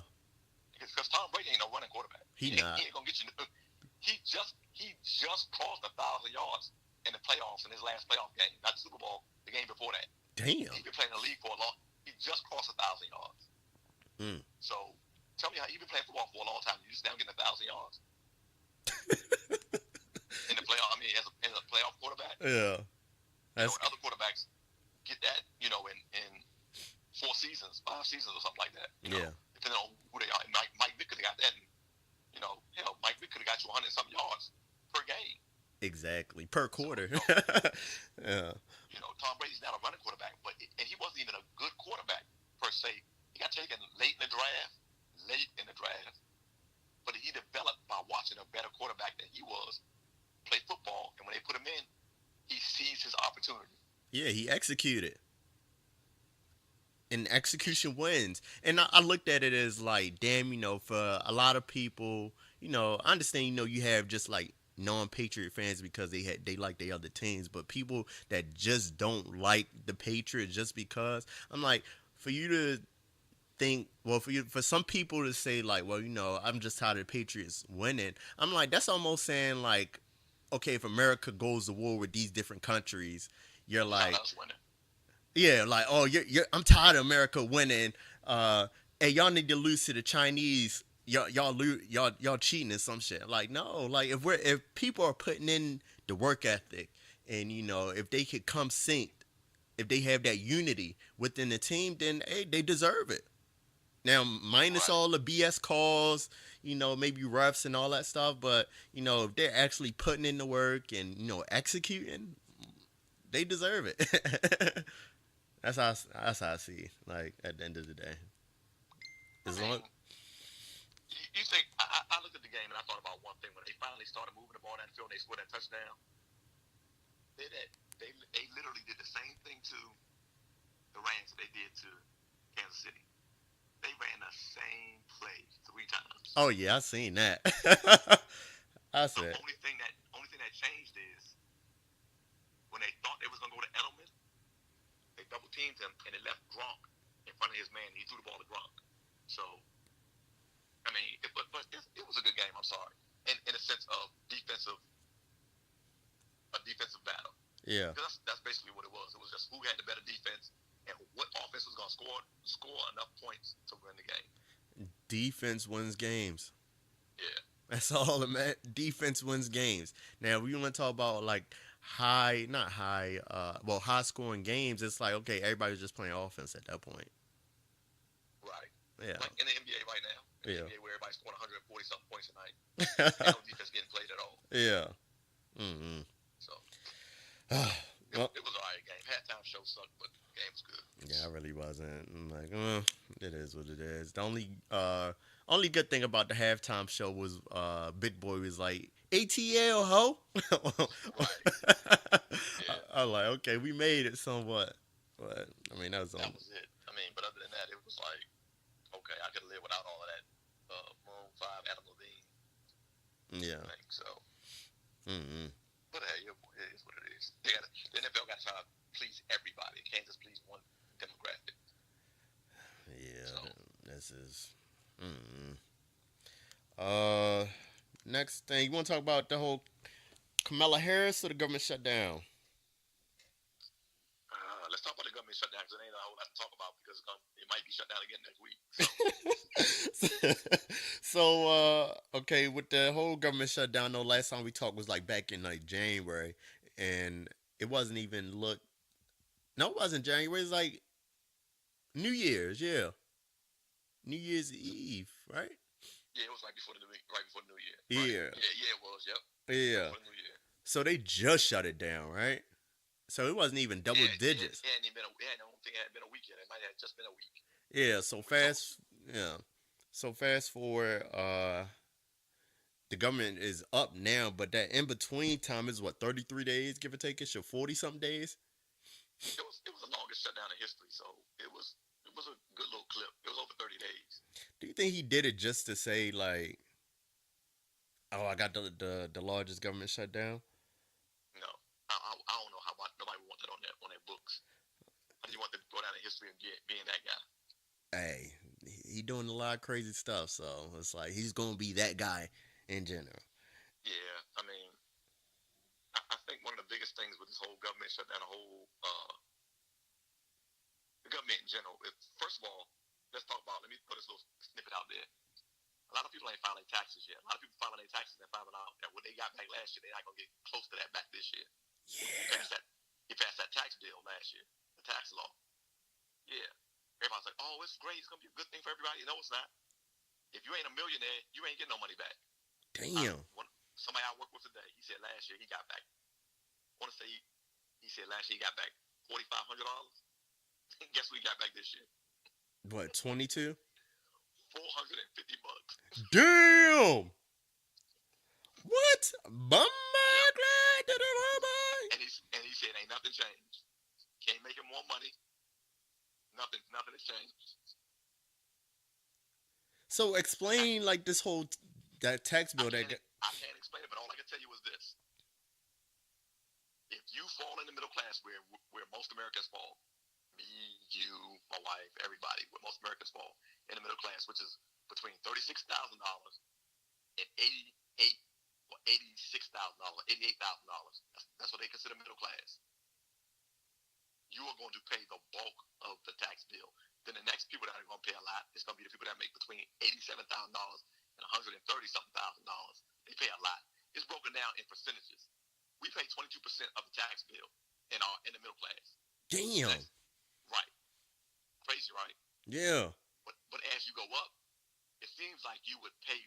Because Tom Brady ain't no running quarterback. he He not. ain't gonna get you. He just crossed 1,000 yards in the playoffs in his last playoff game, not the Super Bowl, the game before that. Damn. He's been playing in the league for a long. He just crossed 1,000 yards. Mm. So tell me how you've been playing football for a long time. You just now getting 1,000 yards in the playoff. I mean, as a playoff quarterback. Yeah, that's Other quarterbacks get that. In 4 seasons, 5 seasons, or something like that. yeah, Depending on who they are. Mike Vick could have got that. And, hell, Mike Vick could have got you 100-something yards per game. exactly per quarter. So, Yeah, Tom Brady's not a running quarterback, and he wasn't even a good quarterback per se. He got taken late in the draft, but he developed by watching a better quarterback than he was play football, and when they put him in, he sees his opportunity. yeah, he executed. And execution wins. And I looked at it as like, damn, for a lot of people, I understand, you have just like non-Patriot fans because they like the other teams, but people that just don't like the Patriots just because I'm like, for you to think, well, for some people to say like, well, I'm just tired of the Patriots winning. I'm like, that's almost saying like, okay, if America goes to war with these different countries, you're Without like, us winning. yeah, like, oh, I'm tired of America winning. Hey, y'all need to lose to the Chinese. Y'all cheating and some shit. Like, no, like if people are putting in the work ethic, and if they could come synced, if they have that unity within the team, then hey, they deserve it. Now, minus Right. all the BS calls, maybe refs and all that stuff, but if they're actually putting in the work and executing, they deserve it. that's how I see it, like at the end of the day. I As long mean, you think I looked at the game and I thought about one thing when they finally started moving the ball down the field and they scored that touchdown. They literally did the same thing to the Rams that they did to Kansas City. They ran the same play 3 times. Oh yeah, I seen that. I The said, only thing that changed is when they thought they was gonna go to Edelman, they double teamed him and they left Gronk in front of his man. He threw the ball to Gronk. So I mean, it was a good game. I'm sorry, in a sense of a defensive battle. yeah, Because that's basically what it was. It was just who had the better defense and what offense was going to score enough points to win the game. defense wins games. Yeah, That's all defense wins games. Now, we want to talk about like high, not high, high scoring games. It's like, okay, everybody's just playing offense at that point. right. Yeah, Like in the NBA right now, in the yeah, NBA where everybody's scoring 140 something points a night, ain't no defense getting played at all. yeah. Mm-hmm. So you know, Well, it was an alright game. Halftime show sucked, but the game was good. yeah, I really wasn't. I'm like, it is what it is. The only good thing about the halftime show was Big Boy was like ATL ho. Right. Yeah, I was like, okay, we made it somewhat, but I mean that was that on. was it. I mean, but other than that, it was like okay, I could live without all of that. Maroon 5, Adam Levine Yeah. thing. So, Mm-hmm. but hey, it is what it is. The NFL got to try to please everybody. It can't just please one demographic. So, Yeah. This is. Mm-hmm. Uh, Next thing you want to talk about the whole Kamala Harris or the government shutdown? let's talk about the government shutdown because it ain't a whole lot to talk about because it might be shut down again next week. So, Okay, with the whole government shutdown, no, last time we talked was like back in like January, and it wasn't even no, it wasn't January. It was like New Year's, yeah, New Year's Eve, right? yeah, it was right before the New Year. Right. Yeah, Yeah, yeah, it was. Yep. Right yeah. before the New Year. So they just shut it down, right? So it wasn't even double Yeah, digits. I don't think it had been a week yet. It might have just been a week. Yeah. So yeah. So fast forward, the government is up now, but that in between time is what 33 days, give or take, it, or 40 something days. It was the longest shutdown in history, so it was a good little clip. It was over 30 days. Do you think he did it just to say like, oh, I got the largest government shutdown? No, I don't know how much nobody would want that on their books. How do you want them to go down in history and being that guy? Hey, he doing a lot of crazy stuff, so it's like he's gonna be that guy in general. Yeah, I mean, I think one of the biggest things with this whole government shutdown, the government in general. First of all, let's talk about. Let me put this little snippet out there. A lot of people ain't filing taxes yet. A lot of people filing their taxes and finding out that what they got back last year, they're not gonna get close to that back this year. He Yeah. passed that. He passed that tax bill last year, the tax law. Yeah. Everybody's like, oh, it's great. It's gonna be a good thing for everybody. No, it's not. If you ain't a millionaire, you ain't getting no money back. Damn. Somebody I work with today, he said last year he got back. I want to say he said last year he got back $4,500. Guess what he got back this year? What, 22? $450. Damn. What? Yep. Bummer. And he said ain't nothing changed. Can't make him more money. Nothing has changed. So explain like this whole that tax bill that I can't explain it, but all I can tell you is this: if you fall in the middle class, where most Americans fall, Me, you, my wife, everybody, what most Americans fall in the middle class, which is between $36,000 and 88 or $86,000, $88,000. That's what they consider middle class. You are going to pay the bulk of the tax bill. Then the next people that are going to pay a lot is going to be the people that make between $87,000 and $130,000. They pay a lot. It's broken down in percentages. We pay 22% of the tax bill in the middle class. Damn. Right. Crazy, right? Yeah. But as you go up, it seems like you pay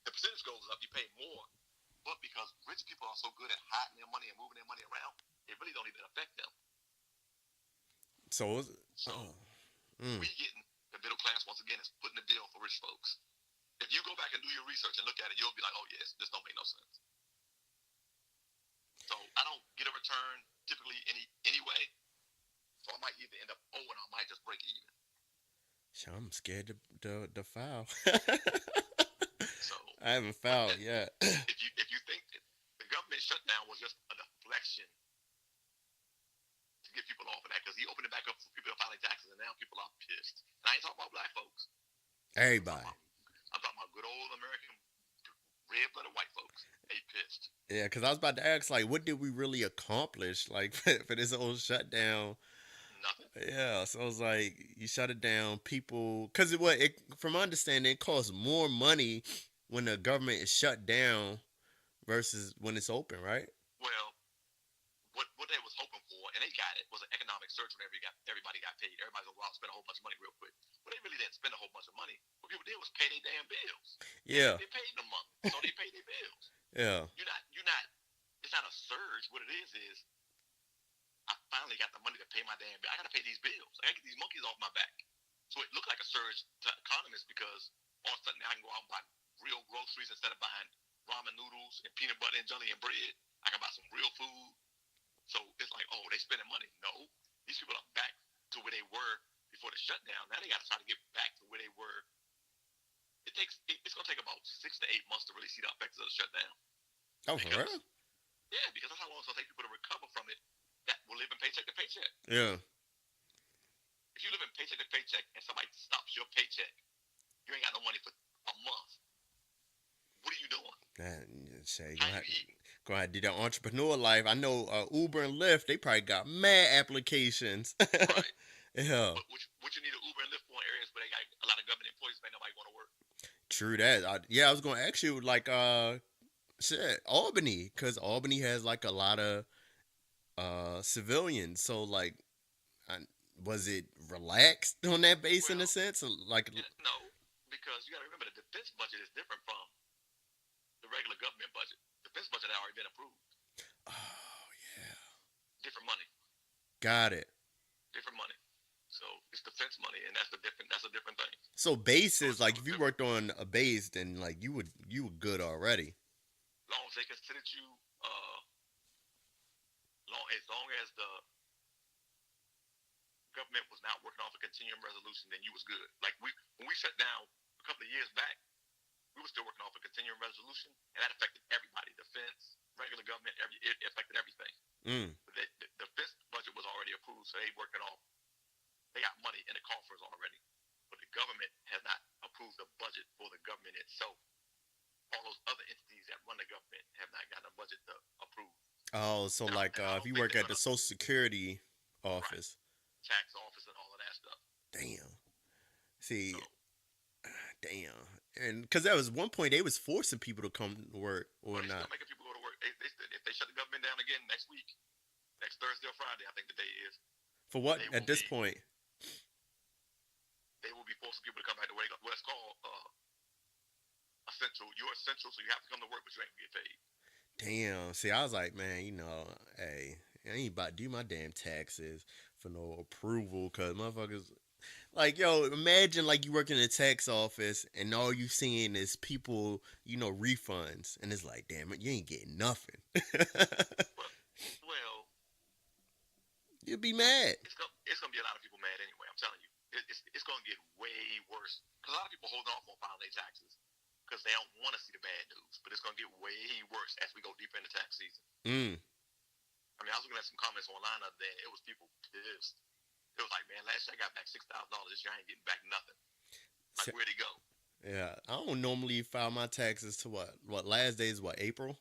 the percentage goes up, you pay more. But because rich people are so good at hiding their money and moving their money around, it really don't even affect them. So, So mm. we getting the middle class once again is putting the bill for rich folks. If you go back and do your research and look at it, you'll be like, oh yes, this don't make no sense. So I don't get a return typically anyway. So I might either end up owing or I might just break even. I'm scared to file. So I haven't filed yet. if you think that the government shutdown was just a deflection to get people off of that, because he opened it back up for people to filing taxes, and now people are pissed. And I ain't talking about black folks. Everybody. I'm talking about good old American red-blooded white folks. They pissed. Yeah, because I was about to ask, like, what did we really accomplish, like, for this whole shutdown? Nothing. Yeah, so I was like, you shut it down, people, because from my understanding, it costs more money when the government is shut down versus when it's open, right? Well, what they was hoping for, and they got it, was an economic surge whenever everybody got paid. Everybody's gonna go out and spend a whole bunch of money real quick. But they really didn't spend a whole bunch of money. What people did was pay their damn bills. Yeah, They paid them month, so they paid their bills. yeah. You're not. It's not a surge. What it is I finally got the money to pay my damn bill. I gotta pay these bills. I gotta get these monkeys off my back. So it looked like a surge to economists because all of a sudden now I can go out and buy real groceries instead of buying ramen noodles and peanut butter and jelly and bread. I can buy some real food. So it's like, oh, they spending money. No, these people are back to where they were before the shutdown. Now they got to try to get back to where they were. It's gonna take about 6 to 8 months to really see the effects of the shutdown. Oh, for Because real? yeah, because that's how long it's gonna take people to recover from it that will live in paycheck to paycheck. Yeah. If you live in paycheck to paycheck and somebody stops your paycheck, you ain't got no money for a month. What are you doing? Say, How you eating? go ahead, do that entrepreneur life. I know Uber and Lyft, they probably got mad applications. Right. Yeah. But what you need an Uber and Lyft for in areas where they got a lot of government employees, ain't nobody going to work. True that. Yeah, I was gonna ask you like shit, Albany, because Albany has like a lot of civilians. So like, I, was it relaxed on that base in a Well, sense? Like, no, because you got to remember the defense budget is different from the regular government budget. The defense budget had already been approved. oh yeah, Different money. got it. Different money. So it's defense money, and that's a different thing. So So bases, it's like if you worked on a base, then like you were good already. long as they considered you, long as the government was not working off a continuing resolution, then you was good. Like when we shut down a couple of years back, we were still working off a continuing resolution, and that affected everybody, defense, regular government, it affected everything. Mm. But the defense budget was already approved, so they got money in the coffers already. But the government has not approved the budget for the government itself. All those other entities that run the government have not gotten a budget to approve. Oh, so like And I if don't you think work they're at the gonna Social Security right office, tax office and all of that stuff. damn. See, So damn. And because that was one point they was forcing people to come to work or they not. still making people go to work. If they shut the government down again next week, next Thursday or Friday, I think the day is. For what They at will this be point? they will be forcing people to come back to work. What's called essential. You're essential, so you have to come to work, but you ain't gonna get paid. Damn. See, I was like, man, hey, I ain't about to do my damn taxes for no approval, cause motherfuckers. Like, yo, imagine like you work in a tax office and all you seeing is people, refunds, and it's like, damn it, you ain't getting nothing. Well, well, You'd be mad. it's gonna be a lot of people mad anyway. I'm telling you, it's gonna get way worse because a lot of people hold off on filing their taxes because they don't want to see the bad news. But it's gonna get way worse as we go deeper into tax season. Mm. I mean, I was looking at some comments online the other day, and it was people pissed. It was like, man, last year I got back $6,000. This year I ain't getting back nothing. Like, Se- where'd it go? Yeah, I don't normally file my taxes to what last day is what April.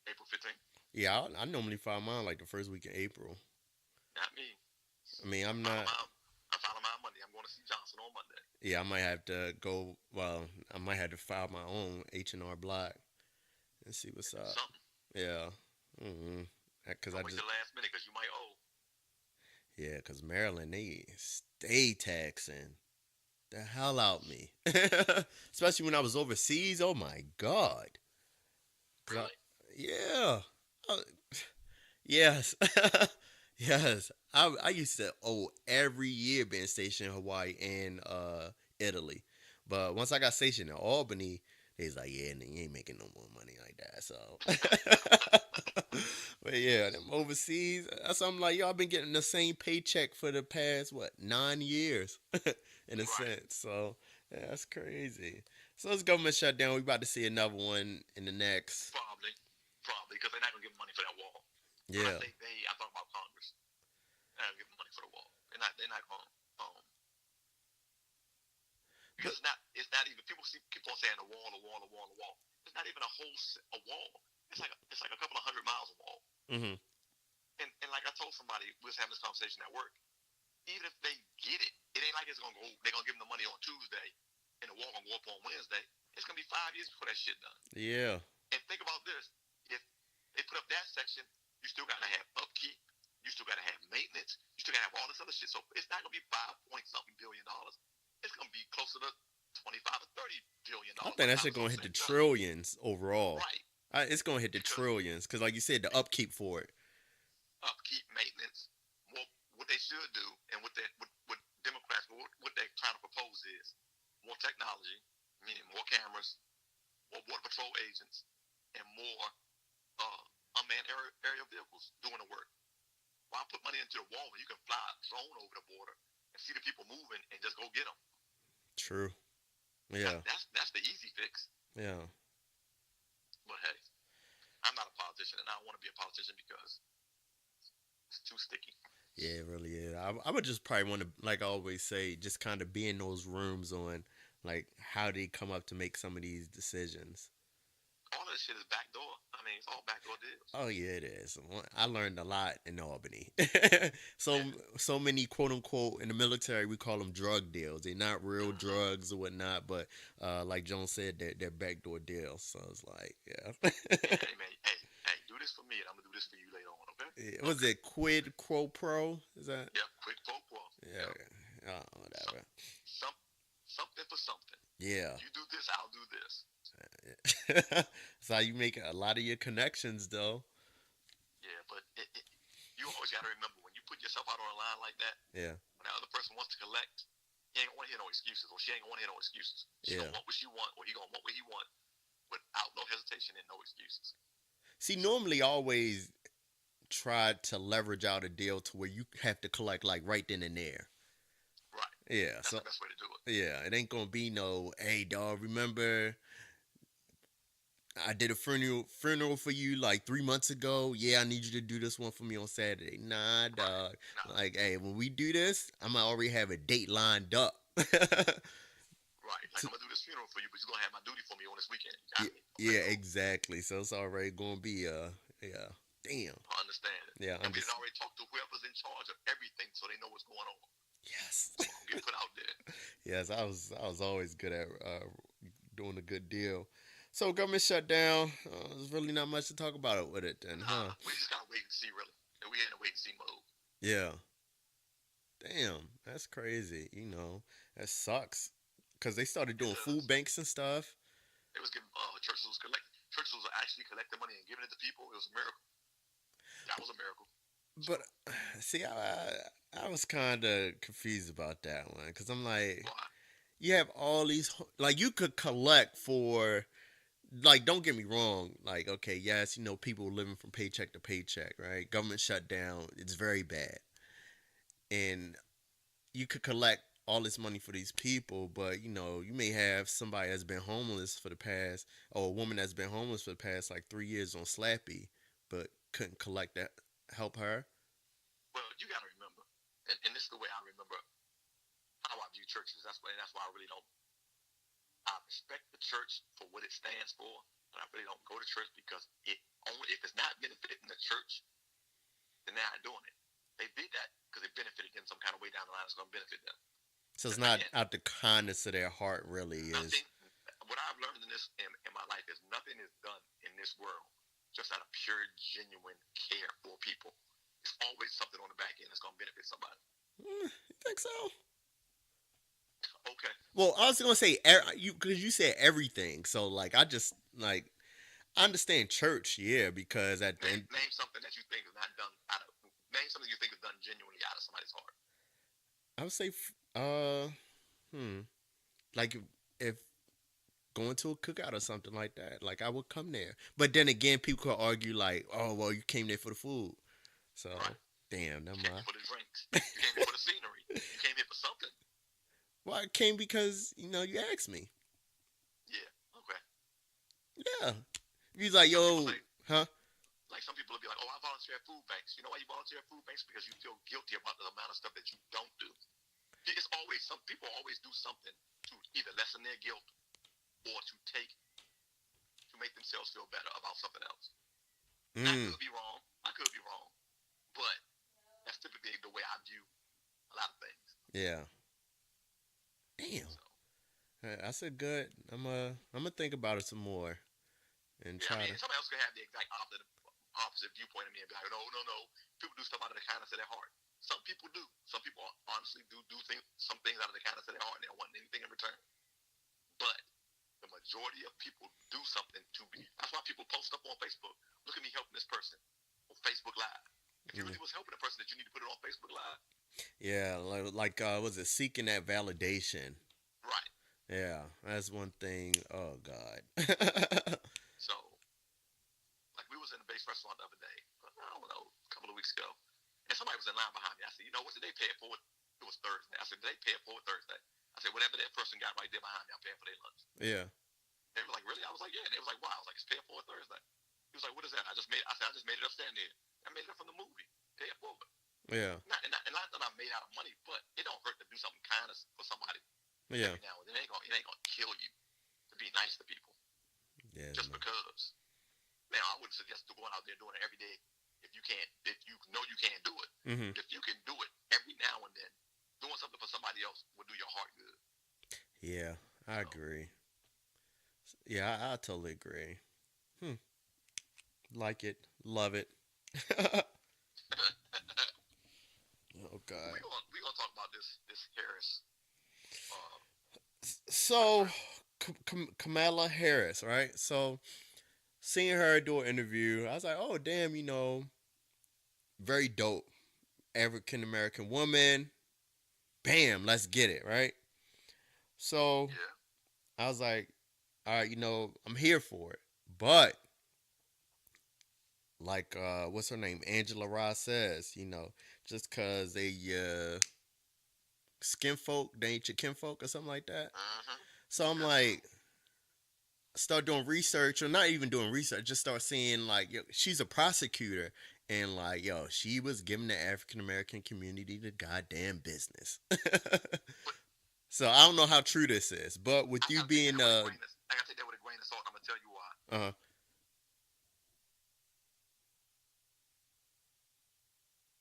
April 15th. Yeah, I normally file mine like the first week in April. Not me. I mean, I'm I'm filing not. mine. I'm filing mine Monday. I'm going to see Johnson on Monday. Yeah, I might have to go. Well, I might have to file my own H&R Block and see what's up. Something. Yeah, mm-hmm. Cause I Don't wait just the last minute because you might owe. yeah, cause Maryland they stay taxing the hell out me, especially when I was overseas. Oh my god. 'Cause Really? yeah, I, yes, yes. I used to owe every year being stationed in Hawaii and Italy, but once I got stationed in Albany, he's like, yeah, you ain't making no more money like that. So, but yeah, them overseas. That's I'm like, yo, I've been getting the same paycheck for the past what 9 years, in a Right. sense. So yeah, that's crazy. So it's government shutdown. We about to see another one in the next. Probably. Probably because they're not going to give money for that wall. When I Yeah, say they, I'm talking about Congress. They're not going to give money for the wall. They're not going but because it's not even people keep on saying the wall, the wall, the wall, the wall. It's not even a wall. It's like a couple of 100 miles of wall. hmm And like I told somebody, we was having this conversation at work. Even if they get it, it ain't like it's gonna go. They're gonna give them the money on Tuesday, and the wall gonna go up on Wednesday. It's gonna be 5 years before that shit done. yeah, And think about this: if they put up that section, you still gotta have upkeep. You still gotta have maintenance. You still gotta have all this other shit. So it's not gonna be 5 point something billion. It's gonna be closer to 25 to 30 billion I dollars think by the that time shit it's gonna all hit the said and done. trillions overall. Right? It's gonna hit the Because trillions because, like you said, the upkeep for it. upkeep, maintenance, more what they should do, and what Democrats what they're trying to propose is more technology, meaning more cameras, more border patrol agents, and more unmanned aerial vehicles doing the work. Why put money into the wall when you can fly a drone over the border and see the people moving and just go get them? True. Yeah. That's the easy fix. Yeah. But hey, I'm not a politician, and I don't want to be a politician because it's too sticky. Yeah, it really is. I would just probably want to, like I always say, just kind of be in those rooms on like how they come up to make some of these decisions. All of this shit is backdoor. I mean, it's all backdoor deals. Oh yeah, it is. I learned a lot in Albany. so Yeah, so many quote unquote in the military we call them drug deals. They're not real mm-hmm. drugs or whatnot, but like Jones said, they're backdoor deals. So it's like, yeah. Yeah, hey man, hey, do this for me, and I'm gonna do this for you later on. Okay? Yeah, was Okay. it quid pro pro? Is that? Yeah, quick quote quote. Yeah. Yeah, some, Whatever. some, something for something. Yeah. You do this, I'll do this. That's how you make a lot of your connections, though. Yeah, but you always gotta remember when you put yourself out on a line like that, Yeah. when the other person wants to collect, he ain't gonna want to hear no excuses, or she ain't gonna want to hear no excuses. She Yeah. gonna want what she want, or he gonna want what he want, without no hesitation and no excuses. See, normally I always try to leverage out a deal to where you have to collect like right then and there. Right. Yeah. That's So the best way to do it. yeah, it ain't gonna be no, hey dog, remember I did a funeral for you like 3 months ago. Yeah, I need you to do this one for me on Saturday. Nah, Right. dog. Nah. Like, hey, when we do this, I might already have a date lined up. Right. Like To- I'm gonna do this funeral for you, but you're gonna have my duty for me on this weekend. You got yeah, me. Okay, yeah, cool. exactly. So it's already gonna be yeah. Damn. I understand it. Yeah, And we did understand. already talk to whoever's in charge of everything so they know what's going on. Yes. So I'm gonna get put out there. Yes, I was always good at doing a good deal. So government shutdown. There's really not much to talk about it with it then, Nah, huh? we just gotta wait and see really. And we in a wait and see mode. Yeah. Damn, that's crazy. That sucks. Cause they started It doing food does. banks and stuff. It was giving churches was actually collecting money and giving it to people. It was a miracle. That was a miracle. So But see, I was kind of confused about that one because I'm like, why? you have all these like you could collect for like don't get me wrong, like okay, yes, people living from paycheck to paycheck, right? Government shutdown, it's very bad, and you could collect all this money for these people, but you may have somebody that's been homeless for the past, or a woman that's been homeless for the past like 3 years on Slappy, but couldn't collect that help her. Well, you gotta remember. and this is the way I remember how I view churches. That's why I really don't. I respect the church for what it stands for, but I really don't go to church because it only if it's not benefiting the church, then they're not doing it. They did that because it benefited them some kind of way down the line. It's going to benefit them. So it's Because not again, out the kindness of their heart, really is. nothing. What I've learned in my life is nothing is done in this world just out of pure, genuine care for people. It's always something on the back end that's going to benefit somebody. You think so? Okay, Well, I was gonna say you because you said everything. So like, I just like I understand church, yeah, because at the end, name something that you think is not done out of. Name something you think is done genuinely out of somebody's heart. I would say, hmm, like if going to a cookout or something like that, like I would come there. But then again, people could argue like, oh well, you came there for the food. So Right? damn, You never came here mind. for the drinks. You came here for the scenery. You came here for something. Well, I came because you asked me. Yeah. Okay. Yeah, he's like, Some people yo, say, huh? like some people will be like, "Oh, I volunteer at food banks." You know why you volunteer at food banks? Because you feel guilty about the amount of stuff that you don't do. It's always some people always do something to either lessen their guilt or to make themselves feel better about something else. And I Mm, could be wrong. I could be wrong, but that's typically the way I view a lot of things. yeah. Damn. So That's a good. I'm gonna think about it some more and yeah, I try mean, to. somebody else could have the exact opposite viewpoint of me and be like, "No, no, no." People do stuff out of the kindness of their heart. Some people do. Some people honestly do some things out of the kindness of their heart and they don't want anything in return. But the majority of people do something to be. That's why people post up on Facebook. Look at me helping this person on Facebook Live. If you Mm, really was helping a person, that you need to put it on Facebook Live. yeah, like was it seeking that validation? Right. Yeah, that's one thing. Oh God. So, like we was in a base restaurant the other day. I don't know, a couple of weeks ago, and somebody was in line behind me. I said, "You know what? Did they pay it forward?" It was Thursday. I said, "Did they pay it forward Thursday?" I said, "Whatever that person got right there behind me, I'm paying for their lunch." Yeah. They were like, "Really?" I was like, "Yeah." And they was like, "Wow." I was like, "It's pay it forward Thursday." He was like, "What is that?" I said, "I just made it up standing here. I made it up from the movie. Pay it forward." Yeah. Not that I'm made out of money, but it don't hurt to do something kind of for somebody Yeah. every now and then. It ain't gonna kill you to be nice to people Yeah, just man. because. Now, I wouldn't suggest going out there doing it every day if you know you can't do it. Mhm. But if you can do it every now and then, doing something for somebody else will do your heart good. Yeah, I So, agree. Yeah, I totally agree. Hmm. Like it, love it. Oh God. we gonna talk about this Harris uh, So, president. Kamala Harris, right? So, seeing her do an interview, I was like, oh damn, very dope. African American woman. Bam, let's get it, right? So Yeah, I was like, all right, I'm here for it. But like what's her name? Angela Ross says, just cause they skin folk, they ain't your kinfolk or something like that. mm-hmm. So I'm That's true. like, start doing research or not even doing research, just start seeing like yo, she's a prosecutor and like yo, she was giving the African American community the goddamn business. But So I don't know how true this is, but with I you gotta take being that with a grain of I gotta take that with a grain of salt. I'm gonna tell you why. uh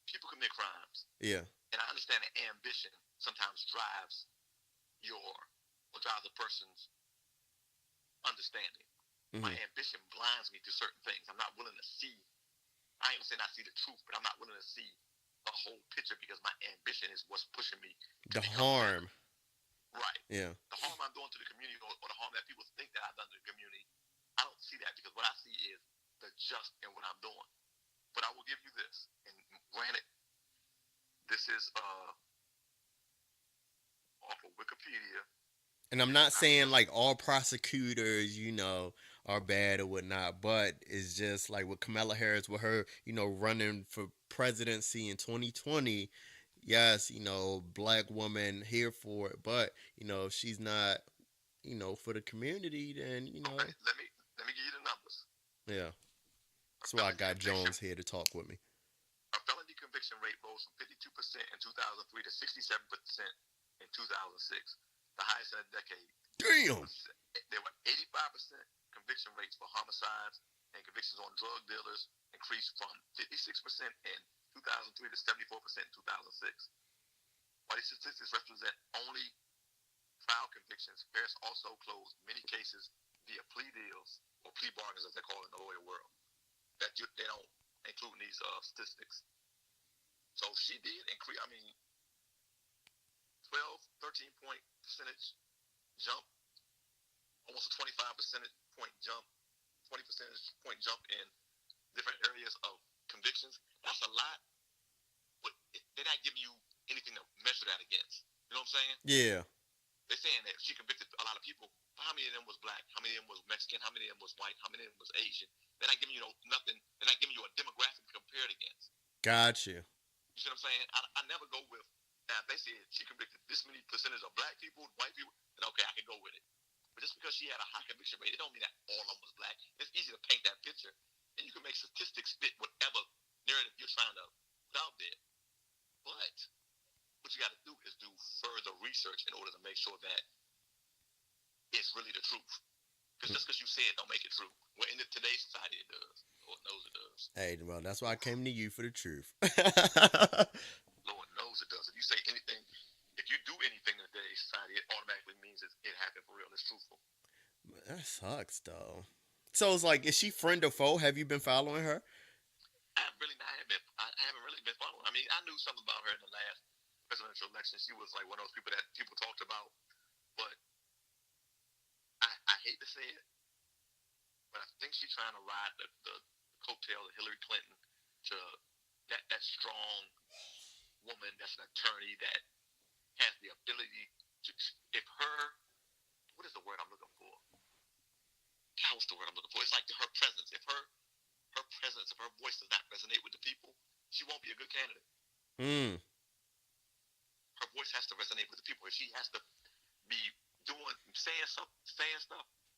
People commit crimes, yeah. and I understand that ambition sometimes your drives a person's understanding. My Mhm. ambition blinds me to certain things. I'm not willing to see. I ain't saying I see the truth, but I'm not willing to see the whole picture because my ambition is what's pushing me to The become better. harm. Right. Yeah. The harm I'm doing to the community or the harm that people think that I've done to the community, I don't see that because what I see is the just in what I'm doing. But I will give you this, and granted, this is off of Wikipedia. And I'm This is not not saying real. like all prosecutors, are bad or whatnot, but it's just like with Kamala Harris, with her, running for presidency in 2020. Yes, black woman here for it, but if she's not, for the community, then Okay, let me give you the numbers. yeah. A That's why I felony got conviction, Jones here to talk with me. a felony conviction conviction rate rose from 52% in 2003 to 67% in 2006, the highest in a decade. There Damn. was there were 85% conviction rates for homicides, and convictions on drug dealers increased from 56% in 2003 to 74% in 2006. While these statistics represent only trial convictions, Harris also closed many cases via plea deals or plea bargains, as they call it in the lawyer world. They don't include in these statistics. So she did increase. I mean, 12, 13 point percentage jump, almost a 25 percentage point jump, 20 percentage point jump in different areas of convictions. That's a lot, but they're not giving you anything to measure that against. You know what I'm saying? Yeah. They're saying that she convicted a lot of people. How many of them was black? How many of them was Mexican? How many of them was white? How many of them was Asian? They're not giving you nothing. They're not giving you a demographic to compare it against. Got you. You see what I'm saying? I never go with, now if they said she convicted this many percentage of black people, white people, then okay, I can go with it. But just because she had a high conviction rate, it don't mean that all of them was black. It's easy to paint that picture. And you can make statistics fit whatever narrative you're trying to put out there. But what you got to do is do further research in order to make sure that it's really the truth. Because just because you say it don't make it true. Well, in today's society, it does. Lord knows it does. Hey, well, that's why I came to you for the truth. Lord knows it does. If you say anything, if you do anything in today's society, it automatically means it happened for real. It's truthful. That sucks, though. So it's like, is she friend or foe? Have you been following her? I haven't really been following. I mean, I knew something about her in the last presidential election. She was like one of those people that people talked about. But I hate to say it, but I think she's trying to ride the coattail of Hillary Clinton to that strong woman that's an attorney that has the ability to, if her, what is the word I'm looking for? What's the word I'm looking for? It's like her presence. If her presence, if her voice does not resonate with the people, she won't be a good candidate. Mm. Her voice has to resonate with the people. She has to be saying stuff,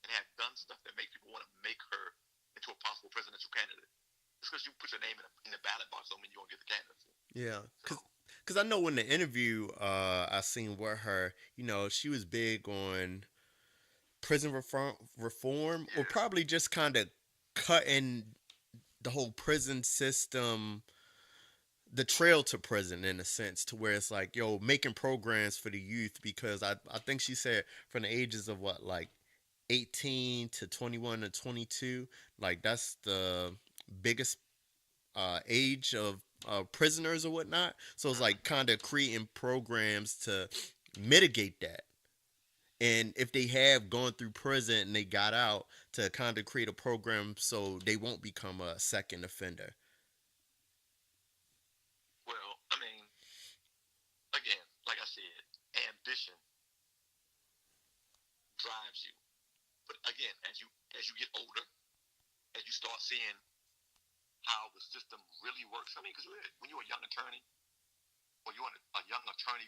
and have done stuff that make people want to make her into a possible presidential candidate. Just because you put your name in the ballot box don't mean you won't get the candidacy. Yeah. So, Cause I know in the interview I seen with her, she was big on prison reform, or yeah, probably just kind of cutting the whole prison system, the trail to prison in a sense, to where it's like, yo, making programs for the youth, because I think she said from the ages of what, like 18 to 21 to 22, like that's the biggest age of prisoners or whatnot. So it's like kind of creating programs to mitigate that. And if they have gone through prison and they got out, to kind of create a program so they won't become a second offender. well, I mean, again, like I said, ambition drives you. But again, as you get older, as you start seeing how the system really works. I mean, because when you're a young attorney, or you're a young attorney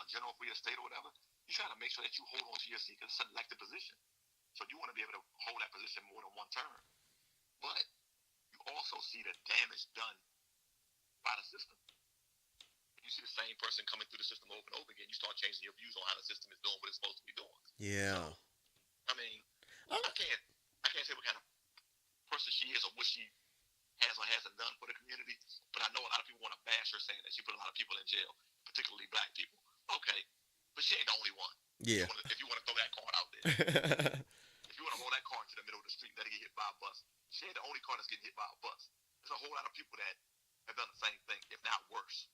general for your state or whatever, you try to make sure that you hold on to your seat because it's an elected position. So you want to be able to hold that position more than one term. But you also see the damage done by the system. You see the same person coming through the system over and over again. You start changing your views on how the system is doing what it's supposed to be doing. So, Yeah. I mean, I can't say what kind of person she is or what she has or hasn't done for the community. But I know a lot of people want to bash her, saying that she put a lot of people in jail, particularly black people. Okay, but she ain't the only one. Yeah. If you want to throw that card out there, if you want to roll that car into the middle of the street and let it get hit by a bus, she ain't the only car that's getting hit by a bus. There's a whole lot of people that have done the same thing, if not worse.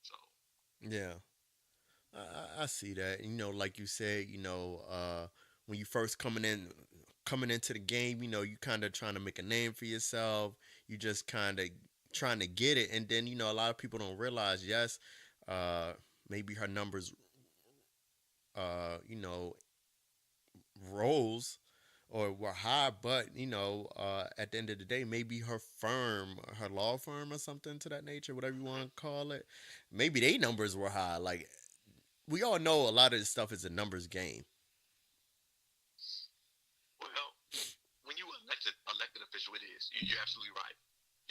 So, Yeah. I see that. Like you said, when you first coming into the game, you kind of trying to make a name for yourself. You just kind of trying to get it, and then a lot of people don't realize. Yes, uh, maybe her numbers, you know, rose or were high, but at the end of the day, maybe her firm, her law firm or something to that nature, whatever you want to call it, maybe they numbers were high. Like, we all know a lot of this stuff is a numbers game. well, when you elected official, it is. You're absolutely right.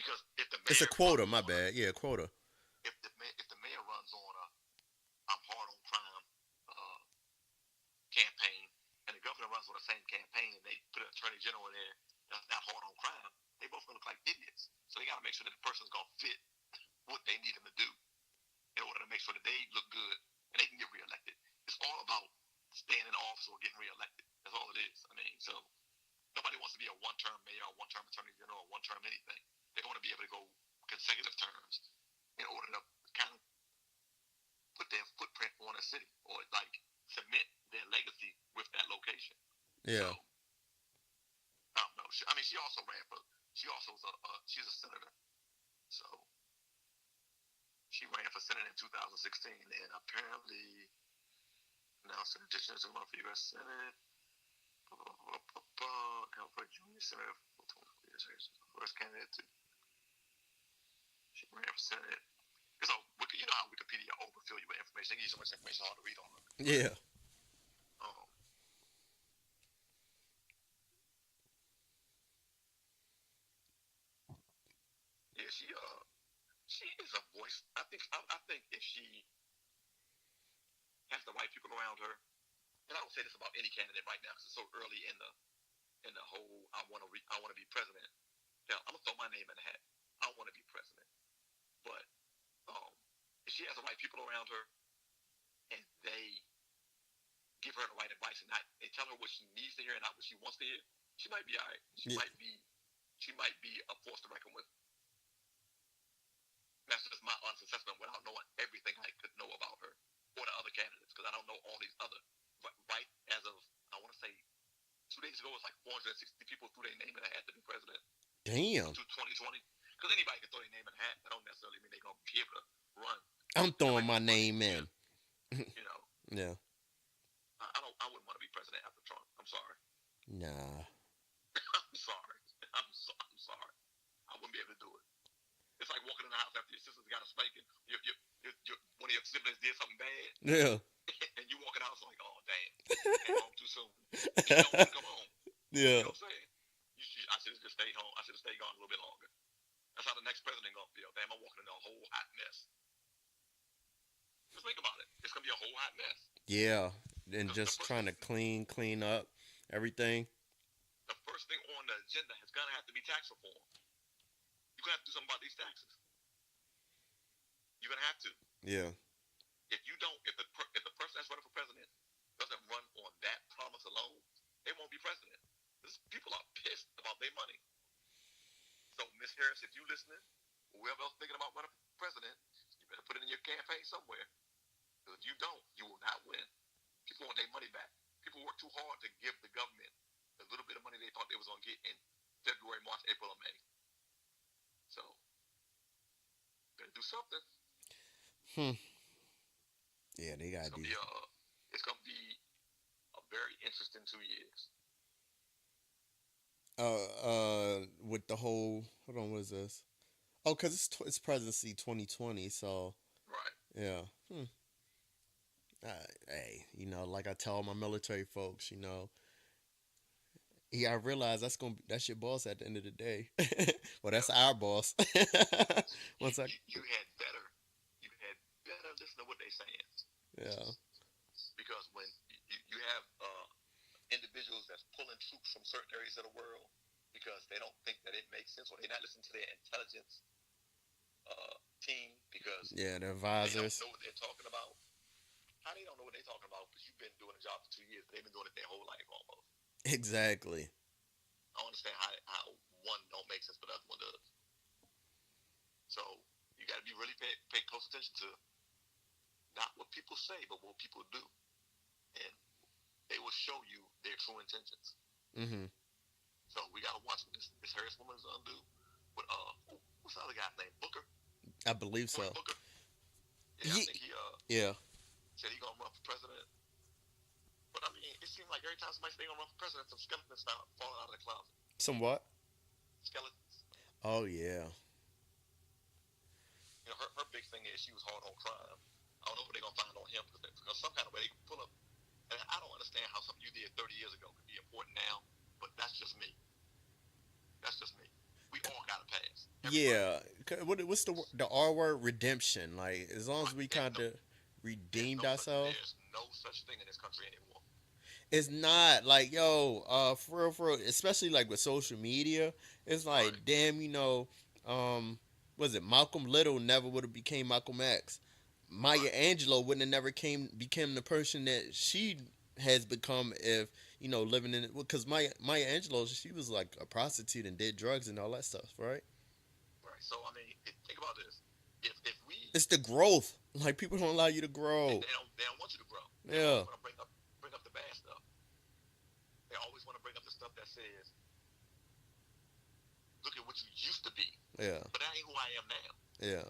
because if the It's a mayor quota. runs My on a bad. Yeah, quota. if the mayor runs on a I'm hard on crime uh, campaign, and the governor runs on the same campaign, and they put an attorney general in there that's not hard on crime, they both gonna look like idiots. So they got to make sure that the person's gonna fit what they need them to do in order to make sure that they look good and they can get reelected. It's all about staying in office or getting reelected. That's all it is. I mean, so nobody wants to be a one-term mayor, or one-term attorney general, or one-term anything. They want to be able to go consecutive terms in order to kind of put their footprint on a city or like cement their legacy with that location. So Yeah. I don't know. I mean, she also ran for. She also was she's a senator. So she ran for senate in 2016, and apparently now it's an addition to run for U.S. Senate. California Junior Senator for 24 years. First candidate to. She ran for senate. So you know how Wikipedia overfill you with information. They give you so much information hard to read on it. But Yeah. um, yeah, she is a voice. I think if she has the right people around her, and I don't say this about any candidate right now because it's so early in the whole I want to be president. Hell, I'm gonna throw my name in the hat. I want to be president, but um, if she has the right people around her and they give her the right advice and not they tell her what she needs to hear and not what she wants to hear, she might be alright. Yeah. She might be a force to reckon with. That's just my honest assessment without knowing everything I could know about her or the other candidates because I don't know all these other. But right as of I want to say 2 days ago, it was like 460 people threw their name in a hat to be president Damn. to 2020. Because anybody can throw their name in a hat. That don't necessarily mean they're gonna be able to run. I'm throwing Somebody my gonna run name next year. in. You know, Yeah. I don't. I wouldn't want to be president after Trump. I'm sorry. Nah. I'm sorry. I'm sorry. I wouldn't be able to do it. It's like walking in the house after your sister's got a spanking. One of your siblings did something bad, Yeah. and you walk in the house like, oh damn, came home too soon. You don't want to come home. Yeah. You know what I'm saying? I should have just stayed home. I should have stayed gone a little bit longer. That's how the next president gonna feel. Damn, I'm walking in a whole hot mess. Just think about it. It's gonna be a whole hot mess. Yeah. And The just first trying to clean up everything. the first thing on the agenda is gonna have to be tax reform. You're gonna have to do something about these taxes. You're gonna have to. Yeah. If you don't, if the person that's running for president doesn't run on that promise alone, they won't be president. People are pissed about their money. So, Miss Harris, if you listening, whoever else thinking about running for president, you better put it in your campaign somewhere. Because if you don't, you will not win. People want their money back. People work too hard to give the government the little bit of money they thought they was gonna get in February, March, April, or May. So, better do something. Hmm. Yeah, they It's gotta gonna do. be a very interesting 2 years. With the whole. Hold on. What is this? Oh, cause it's presidency 2020. So Right. yeah. Hey, like I tell my military folks, yeah, I realize that's your boss at the end of the day. Well, that's Yep. our boss. Once I, You had better listen to what they saying yeah, because when you have individuals that's pulling troops from certain areas of the world because they don't think that it makes sense or they're not listening to their intelligence team because yeah, the they don't advisors. know what they're talking about. How they don't know what they're talking about? Because you've been doing a job for 2 years, but they've been doing it their whole life almost. Exactly. I don't understand how one don't make sense, but the other one does. So you got to be really pay close attention to not what people say, but what people do, and they will show you their true intentions. Mm-hmm. So we got to watch what this Harris woman is gonna do. With what's the other guy's name? Booker. I believe Cory so. Booker. Yeah, I Ye- think he yeah. said he gonna run for president. But I mean, it seems like every time somebody say they gonna run for president, some skeletons start falling out of the closet. Somewhat. Skeletons. Oh yeah. Her big thing is she was hard on crime. I don't know what they're gonna find on him because some kind of way they can pull up. And I don't understand how something you did 30 years ago could be important now. But that's just me. That's just me. We all got a past. Everybody. Yeah. What's the R word? Redemption. Like as long as Right. we kind of redeemed ourselves. There's no such thing in this country anymore. It's not like yo, for real, especially like with social media. It's like Right. damn, um, was it Malcolm Little never would have became Malcolm X. Maya Right. Angelou wouldn't have never became the person that she has become if living in it because Maya Angelou she was like a prostitute and did drugs and all that stuff, right? Right. So I mean, think about this. If we It's the growth. Like people don't allow you to grow. they don't want you to grow. They Yeah, always want to bring up the bad stuff. They always want to bring up the stuff that says, look at what you used to be, yeah, but that ain't who I am now. yeah,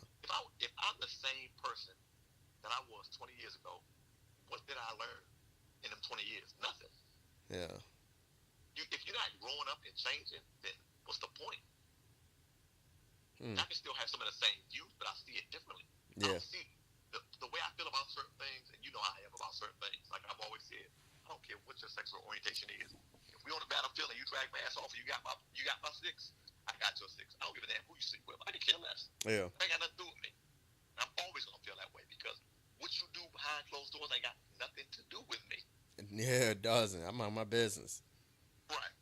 If I'm the same person that I was 20 years ago, what did I learn in them 20 years? Nothing. yeah. If you're not growing up and changing, then what's the point? Hmm. I can still have some of the same views, but I see it differently. I Yeah, don't see the way I feel about certain things, and you know how I am about certain things. Like I've always said, I don't care what your sexual orientation is. If we on the battlefield and you drag my ass off, and you got my six, I got your six. I don't give a damn who you sleep with. I can care less. yeah, That ain't got nothing to do with me. I'm always gonna feel that way because what you do behind closed doors ain't got nothing to do with me. yeah. It doesn't. I'm on my business. Right.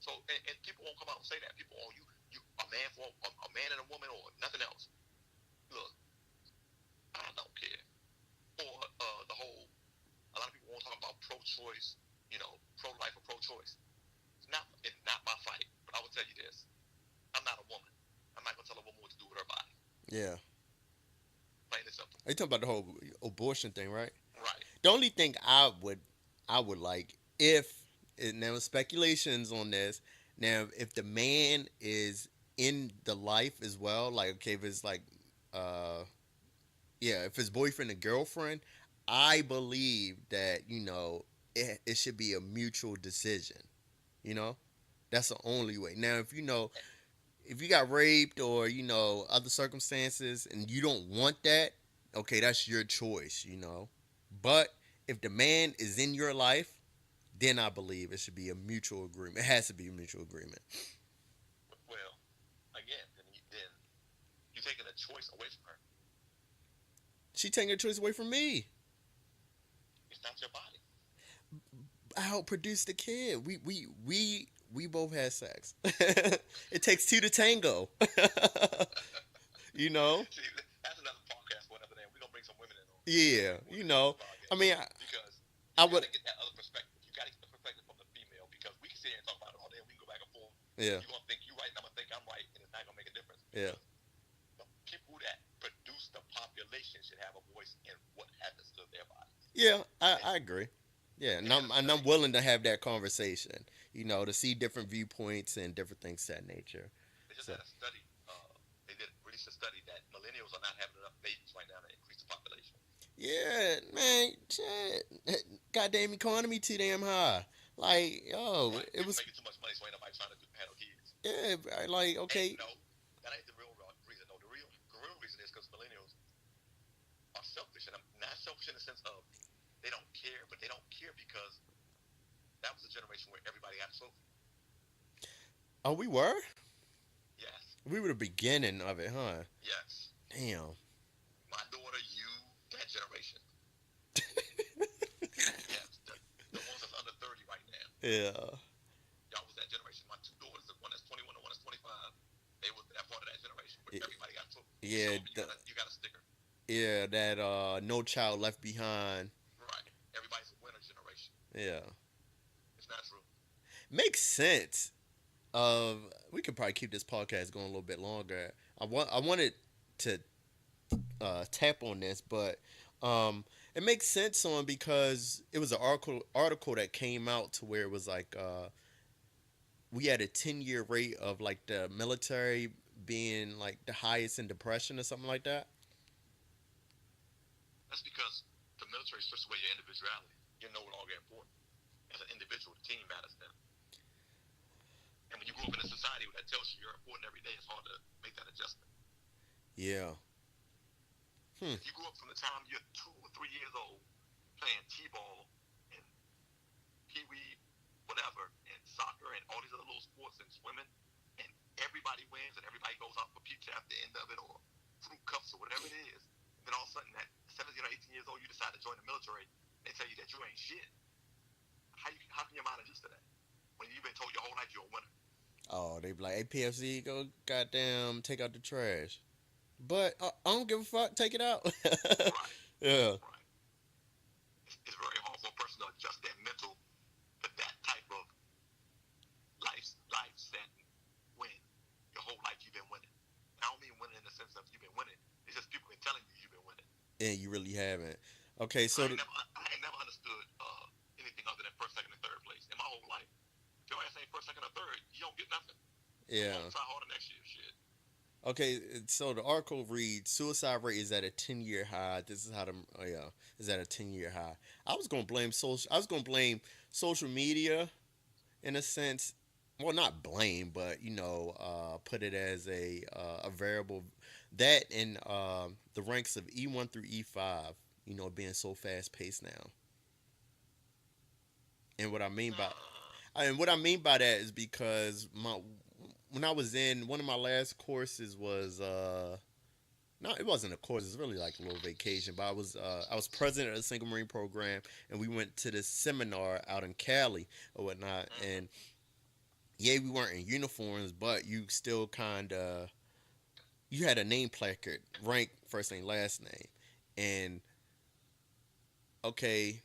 So and people won't come out and say that. People, oh, you a man for a man and a woman or nothing else. Look, I don't care. Or the whole. A lot of people won't talk about pro-choice. Pro-life or pro-choice. It's not my fight. But I will tell you this: I'm not a woman. I'm not gonna tell a woman what to do with her body. Yeah. Plain and simple. Are you talking about the whole abortion thing, right? Right. The only thing I would like if now speculations on this. Now, if the man is in the life as well, like okay, if it's like uh yeah, if it's boyfriend and girlfriend, I believe that it should be a mutual decision. You know, that's the only way. Now, if you got raped or other circumstances and you don't want that, okay, that's your choice. But if the man is in your life, then I believe it should be a mutual agreement. It has to be a mutual agreement. Well, again, then you're taking a choice away from her. She taking her choice away from me. It's not your body. I helped produce the kid. We both had sex. It takes two to tango. you know. See, that's another podcast for another day. We're gonna bring some women in on. Yeah. I mean, Because I you would. gotta get that other perspective. You gotta get the perspective from the female because we can sit here and talk about it all day. We can go back and forth. Yeah. You're gonna think you're right, and I'm gonna think I'm right, and it's not gonna make a difference. Yeah. The people that produce the population should have a voice in what happens to their bodies. Yeah. I agree. Yeah, and I'm willing to have that conversation. To see different viewpoints and different things of that nature. They just So had a study. They did release a study that millennials are not having enough babies right now to increase the population. yeah, man, shit. Goddamn economy too damn high. Like, yo, Right? it People was making too much money, so ain't nobody trying to handle kids. yeah, like And okay, no, that ain't the real reason. No, the real reason is because millennials are selfish, and I'm not selfish in the sense of they don't care, but they don't care because that was a generation where everybody got a trophy. oh, we were. Yes, We were the beginning of it, huh? yes. Damn. My daughter, you, that generation. Yes, the ones that's under 30 right now. Yeah. Y'all was that generation. My two daughters, the one that's 21 and one that's 25, they was that part of that generation where everybody got a trophy. Yeah. You got a sticker. Yeah. That No Child Left Behind. Right. Everybody's a winner generation. Yeah. It's not true. Makes sense. We could probably keep this podcast going a little bit longer. I wanted to tap on this, but it makes sense on because it was an article that came out to where it was like we had a 10-year rate of like the military being like the highest in depression or something like that. That's because the military strips away your individuality. You're no longer important. As an individual, the team matters then. And when you grow up in a society that tells you you're important every day, it's hard to make that adjustment. Yeah. If you grew up from the time you're 2 or 3 years old playing t-ball and pee-wee, whatever, and soccer and all these other little sports and swimming, and every everybody wins and everybody goes out for pizza at the end of it or fruit cups or whatever it is. Then all of a sudden, at 17 or 18 years old, you decide to join the military. They tell you that you ain't shit. How can your mind adjust to that when you've been told your whole life you're a winner? Oh, they be like, "Hey, PFC, go goddamn take out the trash." But I don't give a fuck. Take it out. Right, Yeah. right. It's very hard for a person to adjust their mental to that type of life setting when your whole life you've been winning. I don't mean winning in the sense of you've been winning. It's just people been telling you you've been winning. And you really haven't. Okay, so I ain't never understood anything other than first, second, and third place in my whole life. If your ass ain't first, second, or third, you don't get nothing. Come yeah. on, try harder next year. Shit. Okay, so the article reads: suicide rate is at a 10-year high. This is how the yeah is at a 10-year high. I was gonna blame social. I was gonna blame social media in a sense. Well, not blame, but put it as a variable that in the ranks of E1 through E5. Being so fast paced now. And what I mean by that is because my when I was in one of my last courses was no, it wasn't a course. It's really like a little vacation. But I was president of the single marine program, and we went to this seminar out in Cali or whatnot. And yeah, we weren't in uniforms, but you still kind of you had a name placard, rank, first name, last name, and okay,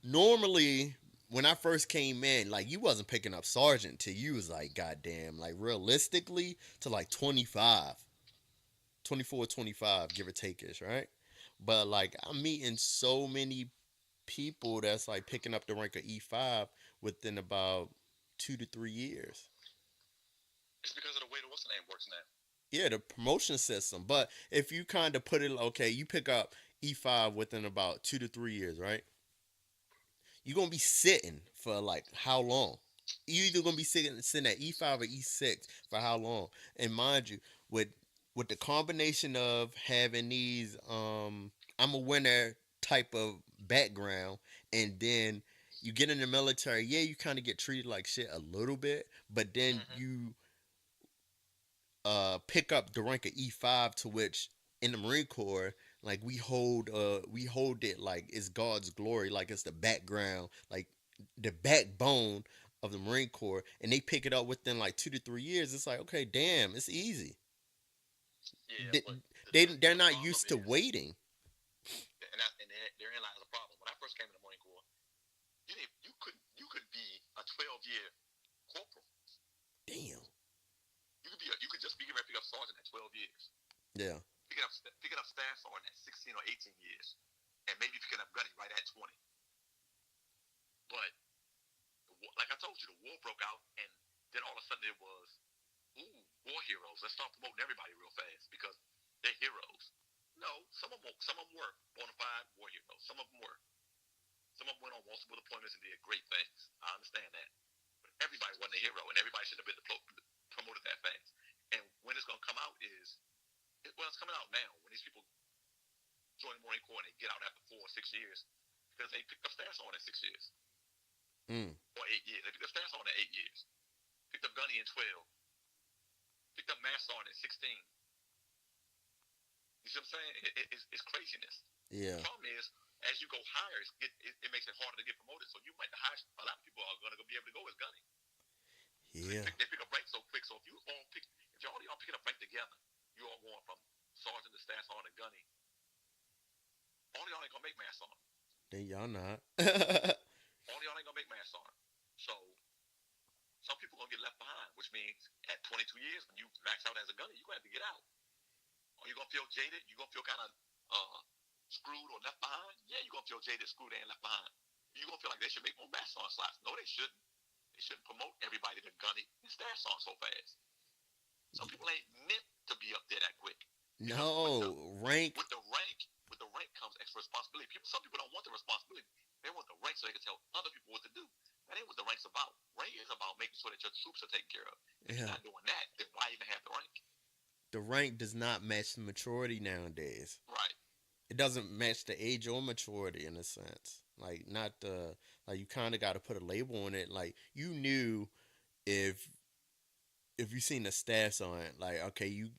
normally when I first came in, like you wasn't picking up sergeant till you was like goddamn, like realistically to like 25, 24, 25, give or take ish, right? But like I'm meeting so many people that's like picking up the rank of E5 within about 2 to 3 years. It's because of the way the what's the name works now. Yeah, the promotion system. But if you kind of put it, okay, you pick up E5 within about 2 to 3 years, right? You're gonna be sitting for like how long? You either gonna be sitting at E5 or E6 for how long? And mind you, with the combination of having these I'm a winner type of background, and then you get in the military, yeah, you kind of get treated like shit a little bit, but then Mm-hmm. you pick up the rank of E5, to which in the Marine Corps, like we hold it like it's God's glory, like it's the background, like the backbone of the Marine Corps, and they pick it up within like 2 to 3 years. It's like, okay, damn, it's easy. Yeah, they, but they're the not problem used to is, waiting. and therein lies the problem. When I first came in the Marine Corps, you could be a 12-year corporal. Damn. You could just be getting ready to pick up sergeant at 12 years. Yeah. Picking up staff sergeant at 16 or 18 years, and maybe picking up gunny right at 20. But like I told you, the war broke out, and then all of a sudden it was, ooh, war heroes. Let's start promoting everybody real fast because they're heroes. No, some of them were bona fide war heroes. Some of them were. Some of them went on multiple deployments and did great things. I understand that. But everybody wasn't a hero, and everybody shouldn't have been promoted that fast. And when it's going to come out well, it's coming out now. When these people join the Marine Corps and they get out after 4 or 6 years, because they picked up staff sergeant in 6 years Mm. or 8 years. They picked up staff sergeant in 8 years. Picked up gunny in 12. Picked up mass sergeant in 16. You see what I'm saying? It's craziness. Yeah. The problem is, as you go higher, it makes it harder to get promoted. So you might the highest. A lot of people are going to be able to go as gunny. Yeah. They pick up rank so quick. So if y'all picking up rank together, you all going from sergeant to staff sergeant to gunny. All y'all ain't gonna make mass sergeant. Then y'all not. All y'all ain't gonna make mass sergeant. So some people gonna get left behind, which means at 22 years, when you max out as a gunny, you gonna have to get out. Are you gonna feel jaded? You gonna feel kind of screwed or left behind? Yeah, you gonna feel jaded, screwed, and left behind. You gonna feel like they should make more mass sergeant slots? No, they shouldn't. They shouldn't promote everybody to gunny and staff sergeant so fast. Some people ain't meant to be up there that quick. Because No rank. with the rank comes extra responsibility. Some people don't want the responsibility. They want the rank so they can tell other people what to do. That ain't what the rank's about. Rank is about making sure that your troops are taken care of. If you're Yeah. not doing that, then why even have the rank? The rank does not match the maturity nowadays. Right. It doesn't match the age or maturity in a sense. Like not like you kind of got to put a label on it. Like you knew if if you seen the stats on it, like okay, you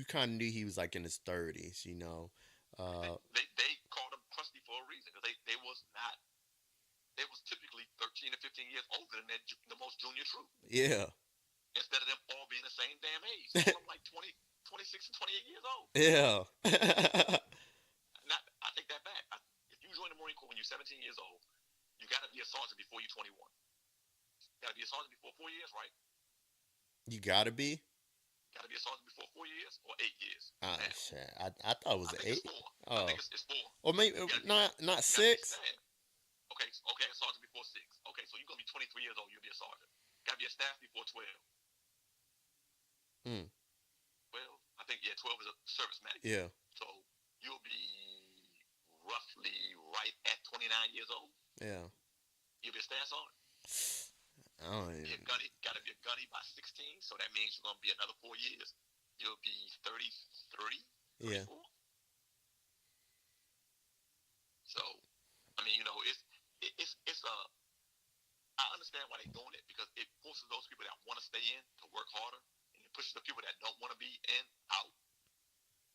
kind of knew he was like in his 30s, you know. They, Uh, they called him crusty for a reason because they was not they was typically 13 to 15 years older than the most junior troop. yeah, Instead of them all being the same damn age, all of them like 20, 26 and 28 years old. yeah, Not, I take that back. If you join the Marine Corps when you're 17 years old, you got to be a sergeant before you're 21. You got to be a sergeant before 4 years, right? you gotta be. Got to be a sergeant before 4 years or 8 years. Ah, Now, shit. I thought it was I think it's eight. four. I Oh, think it's four. or maybe not You got to be six. staff. Okay, okay, a sergeant before 6. Okay, so you're gonna be 23 years old. You'll be a sergeant. Got to be a staff before 12. Mm, Well, I think yeah, 12 is a service medic. yeah, So you'll be roughly right at 29 years old. yeah. You'll be a staff sergeant. I don't Be a even. gunny, got to be a gunny by 16. So that means you're gonna be another 4 years. You'll be 33, Yeah, 34. So I mean, it's a. I understand why they're doing it because it forces those people that want to stay in to work harder, and it pushes the people that don't want to be in out.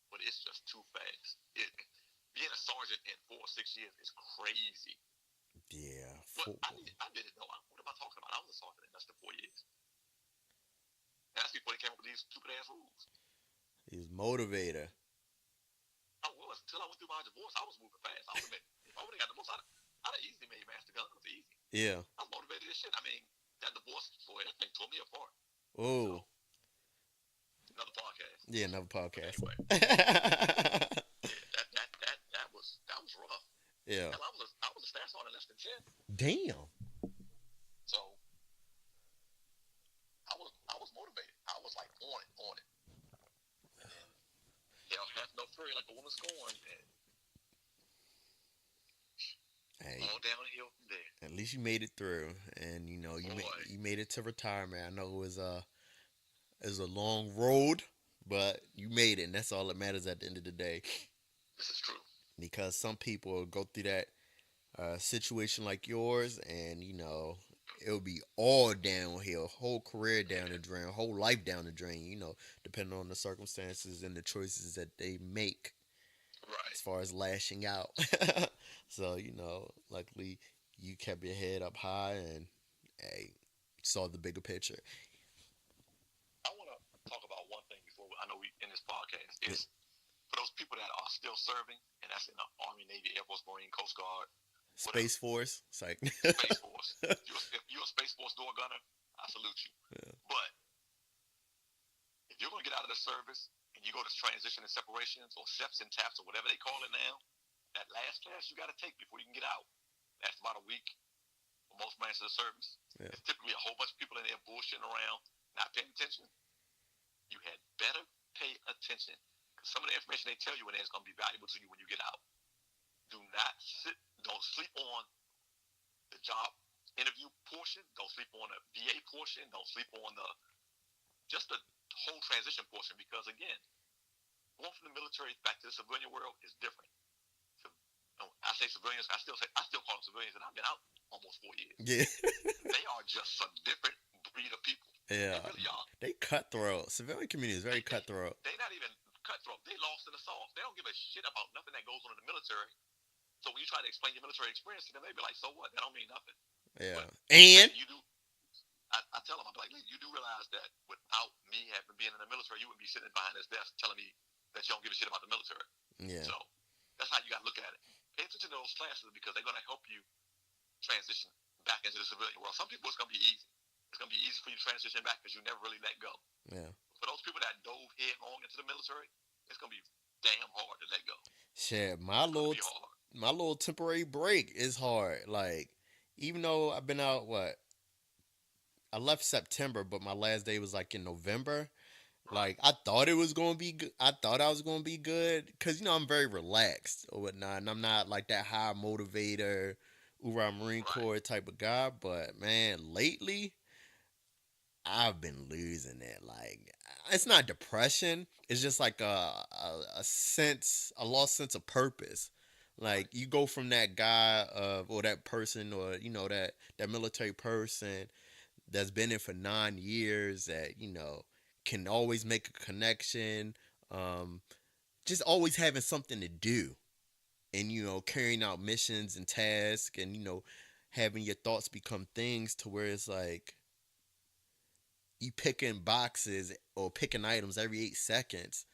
But it's just too fast. Being a sergeant in 4 or 6 years is crazy. yeah. But I did it though. What am I talking about? I was a sergeant in less than 4 years. And that's before they came up with these stupid ass rules. He's motivator. I was until I went through my divorce. I was moving fast. I would have been. If I would have got divorced, I'd have easily made master gun. It was easy. Yeah. I was motivated as shit. I mean, that divorce, boy, that thing tore me apart. So Oh, another podcast. yeah. Another But podcast. anyway, yeah, that was rough. Yeah. Hell, I was a staff sergeant in less than 10. Damn. So I was motivated. I was like on it. And hell, have no fury like a woman scorned, and Hey, all downhill from there. at least you made it through, and you know Boy, you made it to retirement. I know it was a long road, but you made it, and that's all that matters at the end of the day. this is true. Because some people go through that situation like yours, and it'll be all downhill, whole career down the Yeah, drain, whole life down the drain. Depending on the circumstances and the choices that they make right. as far as lashing out. So luckily you kept your head up high and hey, saw the bigger picture. I want to talk about one thing before I know we in this podcast Yeah. is for those people that are still serving, and that's in the Army, Navy, Air Force, Marine, Coast Guard, whatever, Space Force, it's like Space Force. If you're a Space Force door gunner, I salute you. yeah, But if you're gonna get out of the service and you go to transition and separations or SEPs and TAPs or whatever they call it now, that last class you got to take before you can get out. That's about a week for most branches of the service. yeah, It's typically a whole bunch of people in there bullshitting around, not paying attention. You had better pay attention because some of the information they tell you in there is going to be valuable to you when you get out. Do not don't sleep on the job interview portion. Don't sleep on the VA portion. Don't sleep on just the whole transition portion because again, going from the military back to the civilian world is different. So, I say civilians. I still call them civilians, and I've been out almost 4 years. yeah, They are just a different breed of people. yeah. They really are. They cutthroat. Civilian community is very cutthroat. They're not even cutthroat. They lost in the sauce. They don't give a shit about nothing that goes on in the military. So when you try to explain your military experience to them, they be like, "So what? That don't mean nothing." Yeah, But and you do. I tell them, I'm like, you do realize that without me having been in the military, you wouldn't be sitting behind this desk telling me that you don't give a shit about the military. yeah, So that's how you got to look at it. Pay attention to those classes because they're going to help you transition back into the civilian world. Some people, it's going to be easy. It's going to be easy for you to transition back because you never really let go. yeah. For those people that dove headlong into the military, it's going to be damn hard to let go. Shit, It's going to be hard. my little temporary break is hard. Like, even though I've been out, I left September, but my last day was like in November. Right. Like, I thought it was gonna be good. I thought I was gonna be good because I'm very relaxed or whatnot, and I'm not like that high motivator, hoorah Marine Right. Corps type of guy. But man, lately I've been losing it. Like, it's not depression. It's just like a lost sense of purpose. Like, you go from that guy or that person or that military person that's been in for 9 years that can always make a connection. Um, just always having something to do, and carrying out missions and tasks, and having your thoughts become things to where it's like you picking boxes or picking items every 8 seconds.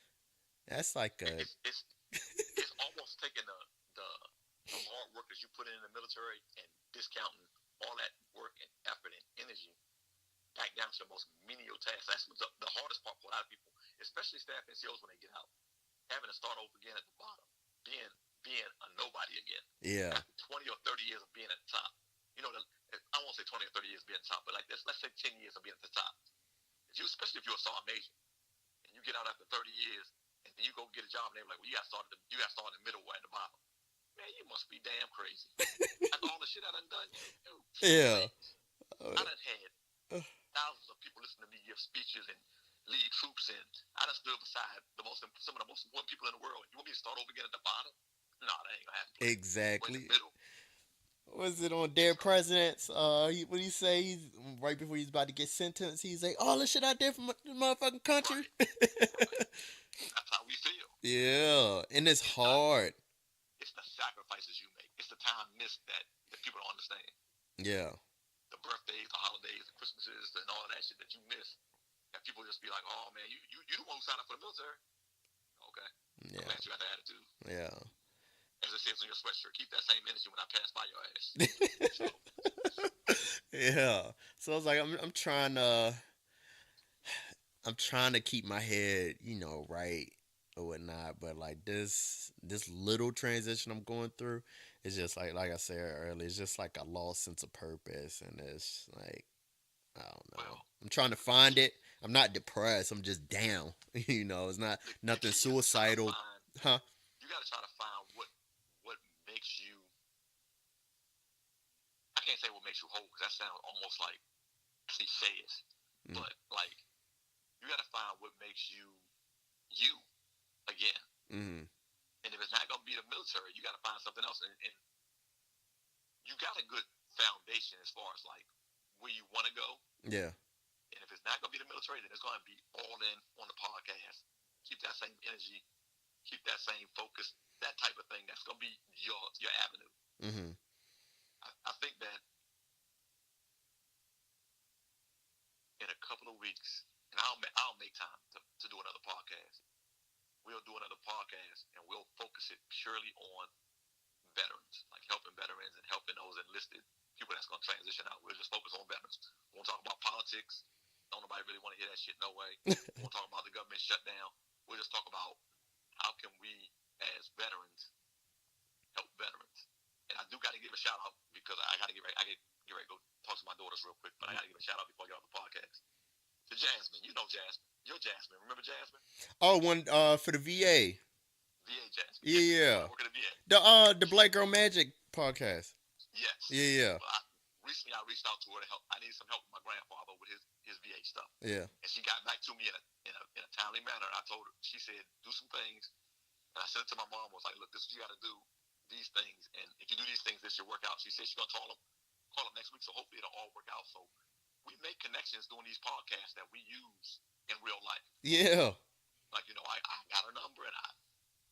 That's like a It's almost taking the hard work that you put in the military and discounting all that work and effort and energy back down to the most menial tasks. That's the hardest part for a lot of people, especially staff NCOs when they get out, having to start over again at the bottom, being a nobody again yeah, after 20 or 30 years of being at the top. You know, I won't say 20 or 30 years being at the top, but like this, let's say 10 years of being at the top. Especially if you're a sergeant major and you get out after 30 years and then you go get a job and they're like, well, you got started in the middle or at the bottom. Man, you must be damn crazy. That's all the shit I done. yeah, Please. I done had thousands of people listen to me give speeches and lead troops, and I done stood beside some of the most important people in the world. You want me to start over again at the bottom? No, that ain't gonna happen. We're in the exactly. middle. Was it on It's Dead Presidents? What do you say? He's right before he's about to get sentenced. He's like, "All the shit I did for the motherfucking country." right, right. That's how we feel. Yeah, and it's It's not. hard. It's the sacrifices you make. It's the time missed that people don't understand. Yeah, The birthdays, the holidays, the Christmases, and all of that shit that you miss. And people just be like, "Oh man, you the one who signed up for the military." Okay, I'm yeah, glad you got the attitude. yeah. As it says on your sweatshirt, keep that same energy when I pass by your ass. So Yeah. So I was like, I'm trying to keep my head, right or whatnot. But like this little transition I'm going through is just like I said earlier, it's just like a lost sense of purpose, and it's like I don't know. well, I'm trying to the find key it. I'm not depressed. I'm just down. It's not the nothing key is to try to suicidal, find. huh? You got to try to find what makes you. I can't say what makes you whole because that sounds almost like cliches, Mm, but like you got to find what makes you again. mm-hmm. And if it's not gonna be the military, you got to find something else. And you got a good foundation as far as like where you want to go. Yeah. And if it's not gonna be the military, then it's gonna be all in on the podcast. Keep that same energy, keep that same focus, that type of thing. That's gonna be your avenue. Mm-hmm. I think that in a couple of weeks, and I'll make time to do another podcast. We'll do another podcast, and we'll focus it purely on veterans, like helping veterans and helping those enlisted people that's going to transition out. We'll just focus on veterans. We won't talk about politics. Don't nobody really want to hear that shit, no way. We won't talk about the government shutdown. We'll just talk about how can we, as veterans, help veterans. And I do got to give a shout out because I got to get ready. Get ready to go talk to my daughters real quick, but I got to give a shout out before I get off the podcast to Jasmine. You know Jasmine. You're Jasmine. Remember Jasmine? Oh, one for the VA. VA Jasmine. Yeah, Yes. yeah. I work at the VA. The Black Girl Magic podcast. Yes. Yeah, yeah, Well, recently I reached out to her to help. I needed some help with my grandfather with his VA stuff, yeah. and she got back to me in a timely manner. And I told her, she said, do some things, and I sent it to my mom. Was like, look, this is what you got to do. These things, and if you do these things, this should work out. She said she's gonna call them next week, so hopefully it'll all work out. So we make connections doing these podcasts that we use in real life. Yeah. Like I got her number and I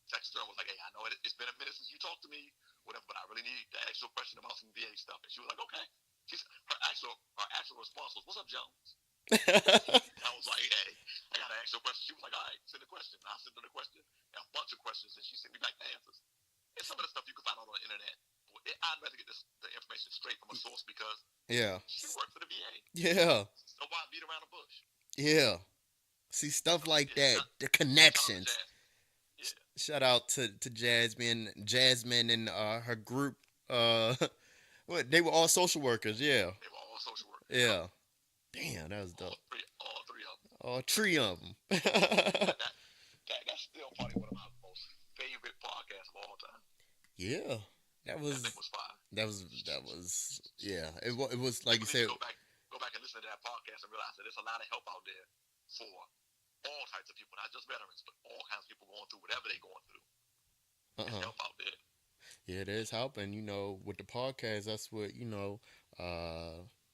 texted her and was like, hey, I know it's been a minute since you talked to me, whatever, but I really need to ask you a question about some VA stuff. And she was like, okay. Her actual response was, what's up, Jones? I was like, hey, I got to ask you a question. She was like, all right, send a question. I sent her the question, and a bunch of questions, and she sent me back the answers. And some of the stuff you can find out on the internet. I'd rather get the information straight from a source because Yeah. she worked for the VA. Yeah. So why beat around the bush? Yeah. See stuff So like yeah, that. The shout out to connections. Jazz. Yeah, Shout out to Jasmine and her group. What they were all social workers. Yeah. they were all social workers. Yep. Yeah. Damn, that was dope. All three of them. All three of them. But that's still probably one of my most favorite podcasts of all time. Yeah. That That thing was was fire. yeah. It was like you People need said. to go back and listen to that podcast and realize that there's a lot of help out there for all types of people, not just veterans, but all kinds of people going through whatever they're going through. There's help out there. Yeah, it is helping. With the podcast, that's what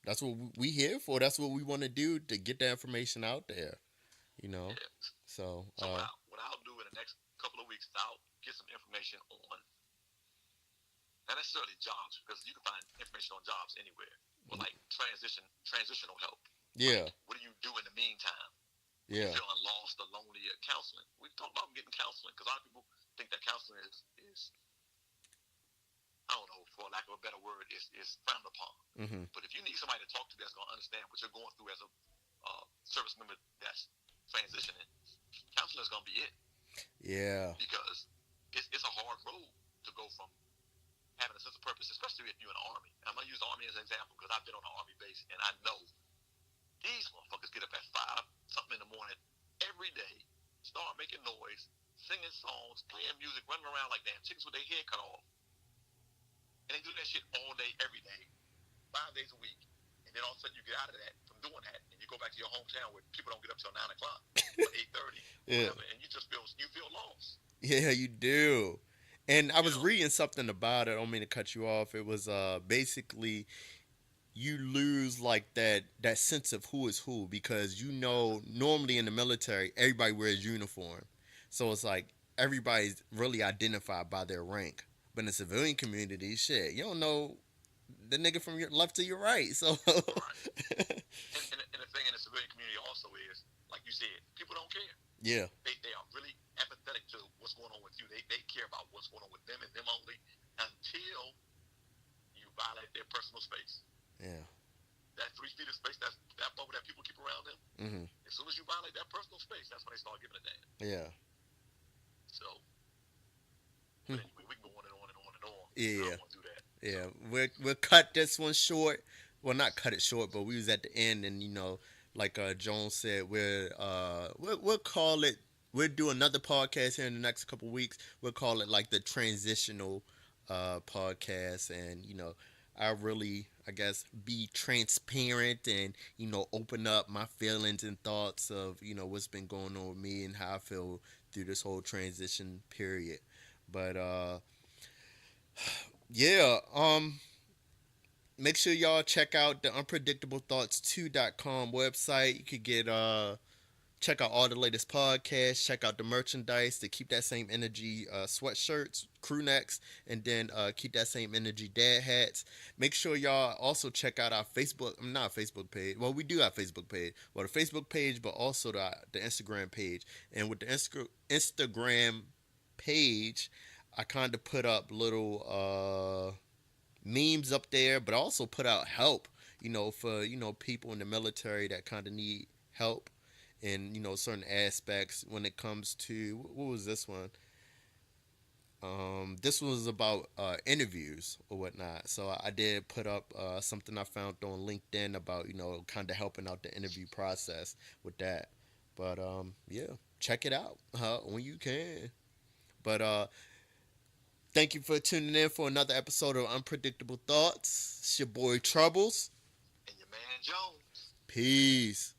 that's what we here for. That's what we want to do to get the information out there. you know. Yeah. So, So what I'll do in the next couple of weeks is I'll get some information on not necessarily jobs because you can find information on jobs anywhere, but like transitional help. Like yeah, what do you do in the meantime when you're yeah, feeling lost or lonely at counseling? We talk about getting counseling because a lot of people think that counseling is I don't know, for lack of a better word, is frowned upon. hmm, But if you need somebody to talk to that's going to understand what you're going through as a service member that's transitioning, counseling is going to be it yeah, because it's a hard road to go from having a sense of purpose, especially if you're in the Army. And I'm going to use the Army as an example because I've been on an Army base and I know these motherfuckers get up at 5 something in the morning every day, start making noise, singing songs, playing music, running around like damn chickens with their head cut off. And they do that shit all day, every day, 5 days a week. And then all of a sudden you get out of that from doing that and you go back to your hometown where people don't get up till 9 o'clock or 8:30 or yeah, whatever, and you feel lost. yeah. You do. And I You was know, reading something about it. I don't mean to cut you off. It was basically you lose like that sense of who is who because you know normally in the military everybody wears uniform, so it's like everybody's really identified by their rank. But in the civilian community, shit, you don't know the nigga from your left to your right. So right? And the thing in the civilian community also is, like you said, people don't care. yeah, They are really empathetic to what's going on with you. They care about what's going on with them and them only until you violate their personal space. yeah, That 3 feet of space, that bubble that people keep around them. hmm, As soon as you violate that personal space, that's when they start giving a damn. yeah, So, hmm, but anyway, we can go on and on and on and on. I yeah, don't want to do that. So, yeah. We'll cut this one short. Well, not cut it short, but we was at the end, and like Jones said, we'll call it. We'll do another podcast here in the next couple weeks. We'll call it like the transitional podcast, and I really, I guess, be transparent and open up my feelings and thoughts of what's been going on with me and how I feel through this whole transition period. But yeah, make sure y'all check out the unpredictablethoughts2.com website. You could get check out all the latest podcasts, check out the merchandise to keep that same energy, sweatshirts, crew necks, and then keep that same energy dad hats. Make sure y'all also check out our Facebook, not Facebook page. Well, we do have Facebook page. Well, the Facebook page, but also the Instagram page. And with the Instagram page, I kind of put up little memes up there, but also put out help, for people in the military that kind of need help in certain aspects when it comes to what was this one? This was about interviews or whatnot. So I did put up something I found on LinkedIn about kind of helping out the interview process with that. But yeah, check it out when you can. But thank you for tuning in for another episode of Unpredictable Thoughts. It's your boy Troubles. and your man Jones. Peace.